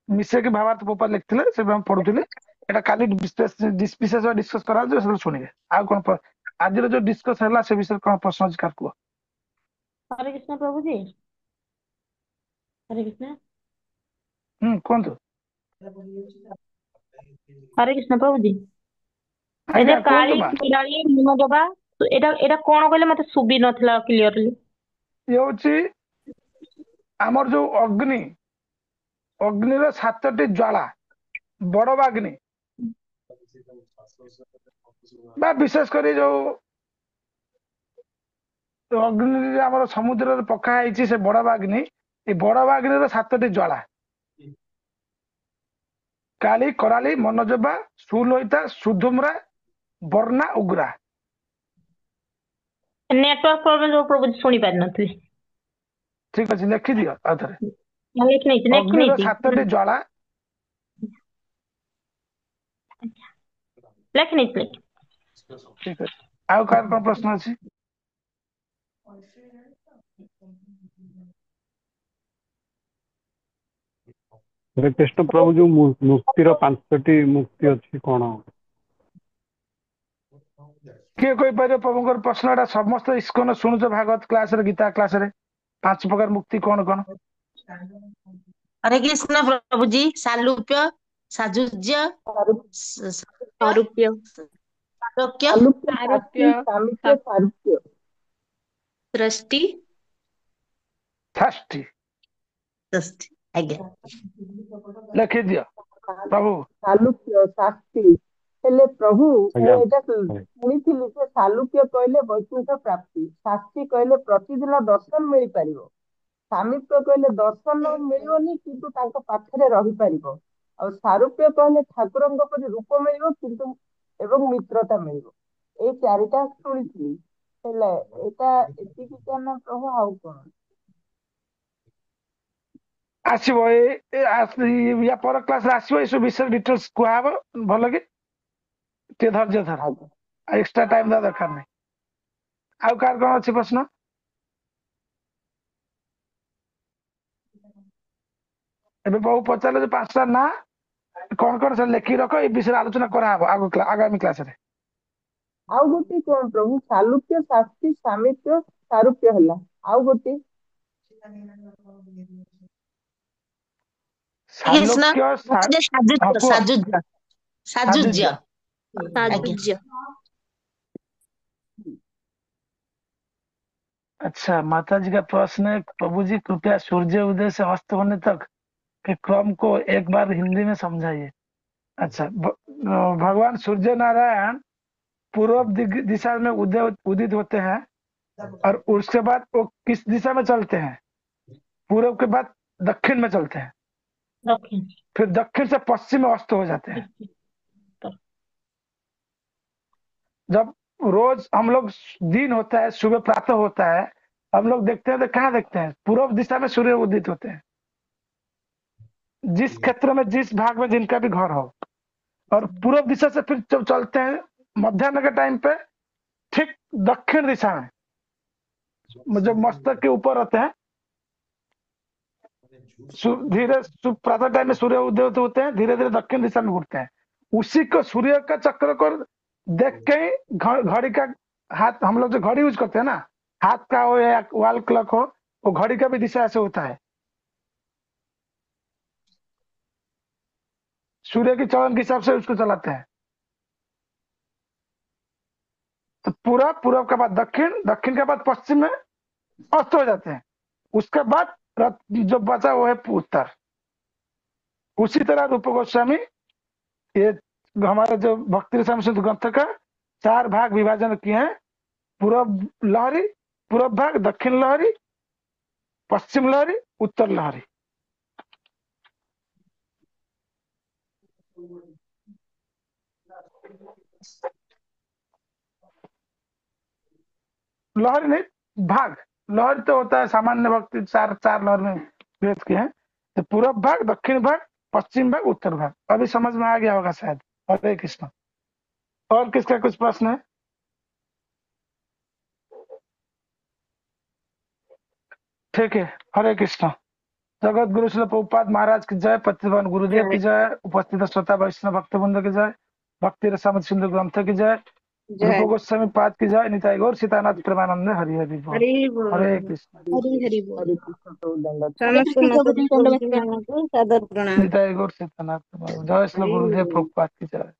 ମିଶେଇକି ଭାବାର୍ଥ ଗୋପାଳ ଲେଖିଥିଲେ, ସେ ଆମେ ପଢୁଥିଲେ। ଏଟା କାଲି ବିଶେଷ ଡିସ୍କସ କରାଯିବ, ସେଟା ଶୁଣିବେ। ଆଉ କଣ ଆଜିର ଯୋଉ ଡିସ୍କସ ହେଲା ସେ ବିଷୟରେ କଣ ପ୍ରଶ୍ନ ଅଛି କାହାର କୁହ। हरे कृष्ण प्रभु जी। हरे कृष्ण। କୁହନ୍ତୁ। ହରେ କୃଷ୍ଣ ପ୍ରଭୁଜୀ। ଏ ଆଜ୍ଞା ଯେ କୁହନ୍ତୁ କାଳି ମା। କୁରାଳି ନିମଜବା, ଏଇଟା କଣ କହିଲେ ମତେ ଶୁଭି ନଥିଲା କ୍ଲିୟରଲି। ଇଏ ହଉଛି ଆମର ଯୋଉ ଅଗ୍ନିର 7ଟି ଜ୍ୱାଳା, ବଡ ବାଗ୍ନି ବା ବିଶେଷ କରି ଯୋଉ ଅଗ୍ନିରେ ଆମର ସମୁଦ୍ରରେ ପକା ହେଇଛି ସେ ବଡ ବାଗ୍ନି, ଏ ବଡ ବାଗ୍ନିର 7ଟି ଜ୍ୱାଳା। କାଳି କରାଳି ମନୋଜବା ସୁଲୋଇତା ସୁଧୁମ୍ରା ବର୍ଣ୍ଣା ଉଗ୍ରା। ନେଟୱାର୍କ ପ୍ରୋବ୍ଲେମ ଯୋଉ ପ୍ରଭୁଜୀ ଶୁଣି ପାରିନଥିଲି। ଠିକ ଅଛି, ଲେଖିଦିଅ ଆଉଥରେ। ଲେଖି ଅଗ୍ନିର ନେଇଛି 7ଟି ଜ୍ୱାଳା। ଲେଖି ନେଇଛି। ଠିକ ଅଛି, ଆଉ କାହାର କଣ ପ୍ରଶ୍ନ ଅଛି? हरे कृष्ण प्रभु जो मुक्तिर पांचटी मुक्ति अच्छी कौन किए कोई पारे प्रभुଙ୍କର ପ୍ରଶ୍ନଟା ସମସ୍ତ ଇସ୍କନ ଶୁଣୁଛ ଭାଗବତ କ୍ଲାସରେ ଗୀତା କ୍ଲାସରେ 5 ପ୍ରକାର ମୁକ୍ତି କଣ କଣ? हरे कृष्ण प्रभु जी। सालूप्य, साजुज्य, सारूप्य, सालोक्य, सारूप्य, दृष्टि, ଷଷ୍ଠୀ षष्ठी। आज्ञा। ଲେଖିଦିଅ ପ୍ରଭୁ। ସାଲୁକ୍ୟ ଶାସ୍ତି ହେଲେ ପ୍ରଭୁ ମୁଁ ଏଇଟା ଶୁଣିଥିଲି ଯେ ସାଲୁକ୍ୟ କହିଲେ ବୈକୁଣ୍ଠ ପ୍ରାପ୍ତି, ଶାସ୍ତି କହିଲେ ପ୍ରତିଦିନ ଦର୍ଶନ ମିଳିପାରିବ, ସାମିପ୍ୟ କହିଲେ ଦର୍ଶନ ମିଳିବନି କିନ୍ତୁ ତାଙ୍କ ପାଖରେ ରହିପାରିବ, ଆଉ ସାରୁପ୍ୟ କହିଲେ ଠାକୁରଙ୍କ ପରି ରୂପ ମିଳିବ କିନ୍ତୁ ଏବଂ ମିତ୍ରତା ମିଳିବ। ଏଇ ଚାରିଟା ଶୁଣିଥିଲି, ହେଲେ ଏଇଟା ଏତିକି ଜ୍ଞାନ ପ୍ରଭୁ ଆଉ କଣ? ଆସିବ ୟା ପର କ୍ଲାସରେ ଆସିବ ଏସବୁ ବିଷୟରେ ଡିଟେଲ୍ସ କୁହାହବ। ଭଲ କି ଟିକେ ଧୈର୍ଯ୍ୟ ଧର, ଏକ୍ସଟ୍ରା ଟାଇମ ଦେବା ଦରକାର ନାହିଁ। ଆଉ କାହାର କଣ ଅଛି ପ୍ରଶ୍ନ? ଏବେ ବହୁ ପଚାରିଲେ ଯେ 5ଟା ନା କଣ କଣ ସେ ଲେଖିକି ରଖ, ଏ ବିଷୟରେ ଆଲୋଚନା କରାହବ ଆଗାମୀ କ୍ଲାସରେ। ଆଉ ଗୋଟେ କଣ ପ୍ରଭୁ? ସାଲୁକ୍ୟ ଶାସ୍ତି ସାମିପ୍ୟ ସାରୁପ୍ୟ ହେଲା, ଆଉ ଗୋଟେ ସାଲୋକ୍ୟ साजुज्य, साजुज्य, साजुज्य। अच्छा, माता जी का प्रश्न है, प्रभु जी कृपया सूर्य उदय से अस्त होने तक के क्रम को एक बार हिंदी में समझाइए। अच्छा, भगवान सूर्य नारायण पूर्व दिशा में उदित होते हैं और उसके बाद वो किस दिशा में चलते हैं? पूर्व के बाद दक्षिण में चलते हैं, फिर दक्षिण से पश्चिम में अस्त हो जाते हैं। जब रोज हम लोग दिन होता है, सुबह प्रातः होता है, हम लोग देखते हैं तो कहाँ देखते हैं? पूर्व दिशा में सूर्य उदित होते हैं, जिस क्षेत्र में जिस भाग में जिनका भी घर हो। और पूर्व दिशा से फिर जब चलते हैं मध्याह्न के टाइम पे ठीक दक्षिण दिशा में, जो मस्तक के ऊपर रहते हैं, धीरे प्रातः टाइम में सूर्य उदय होते हैं, धीरे धीरे दक्षिण दिशा में घूमते हैं। उसी को सूर्य का चक्र को देख के ही घड़ी का हाथ, हम लोग जो घड़ी यूज करते हैं ना, हाथ का हो या वॉल क्लॉक हो, वो घड़ी का भी दिशा ऐसे होता है। सूर्य की चलन के हिसाब से उसको चलाते हैं। तो पूरा पूर्व के बाद दक्षिण, दक्षिण के बाद पश्चिम में अस्त हो जाते हैं। उसके बाद जो बचा वो है उत्तर। उसी तरह रूप गोस्वामी ये हमारे जो भक्ति रसायन सिंधु ग्रंथ का 4 भाग विभाजन किए हैं। पूर्व लहरी, पूर्व भाग, दक्षिण लहरी, पश्चिम लहरी, उत्तर लहरी। लहरी नहीं, भाग। लहरी तो होता है सामान्य भक्ति, 4 लहर में भेद किए हैं। तो पूर्व भाग, दक्षिण भाग, पश्चिम भाग, उत्तर भाग। अभी समझ में आ गया होगा शायद। हरे कृष्ण। और किसका कुछ प्रश्न है? ठीक है, हरे कृष्ण। जगत गुरु श्री प्रभुपाद महाराज की जय, पतितपावन गुरुदेव की जय, उपस्थित श्रोता वैष्णव भक्तवृंद की जय, भक्ति रसामृत सिंधु ग्रंथ की जय, रूप गोस्वामी पाद की जय, निताई गौर सीतानाथ प्रेमानंद हरि हरि बोल। हरे कृष्ण। हरि हरि बोल। हरे कृष्ण प्रभु दंडवत। समस्त माता जी को ମାନଙ୍କୁ सादर प्रणाम। निताई गौर सीतानाथ प्रेमानंद। जय श्री गुरुदेव प्रभुपाद की जय।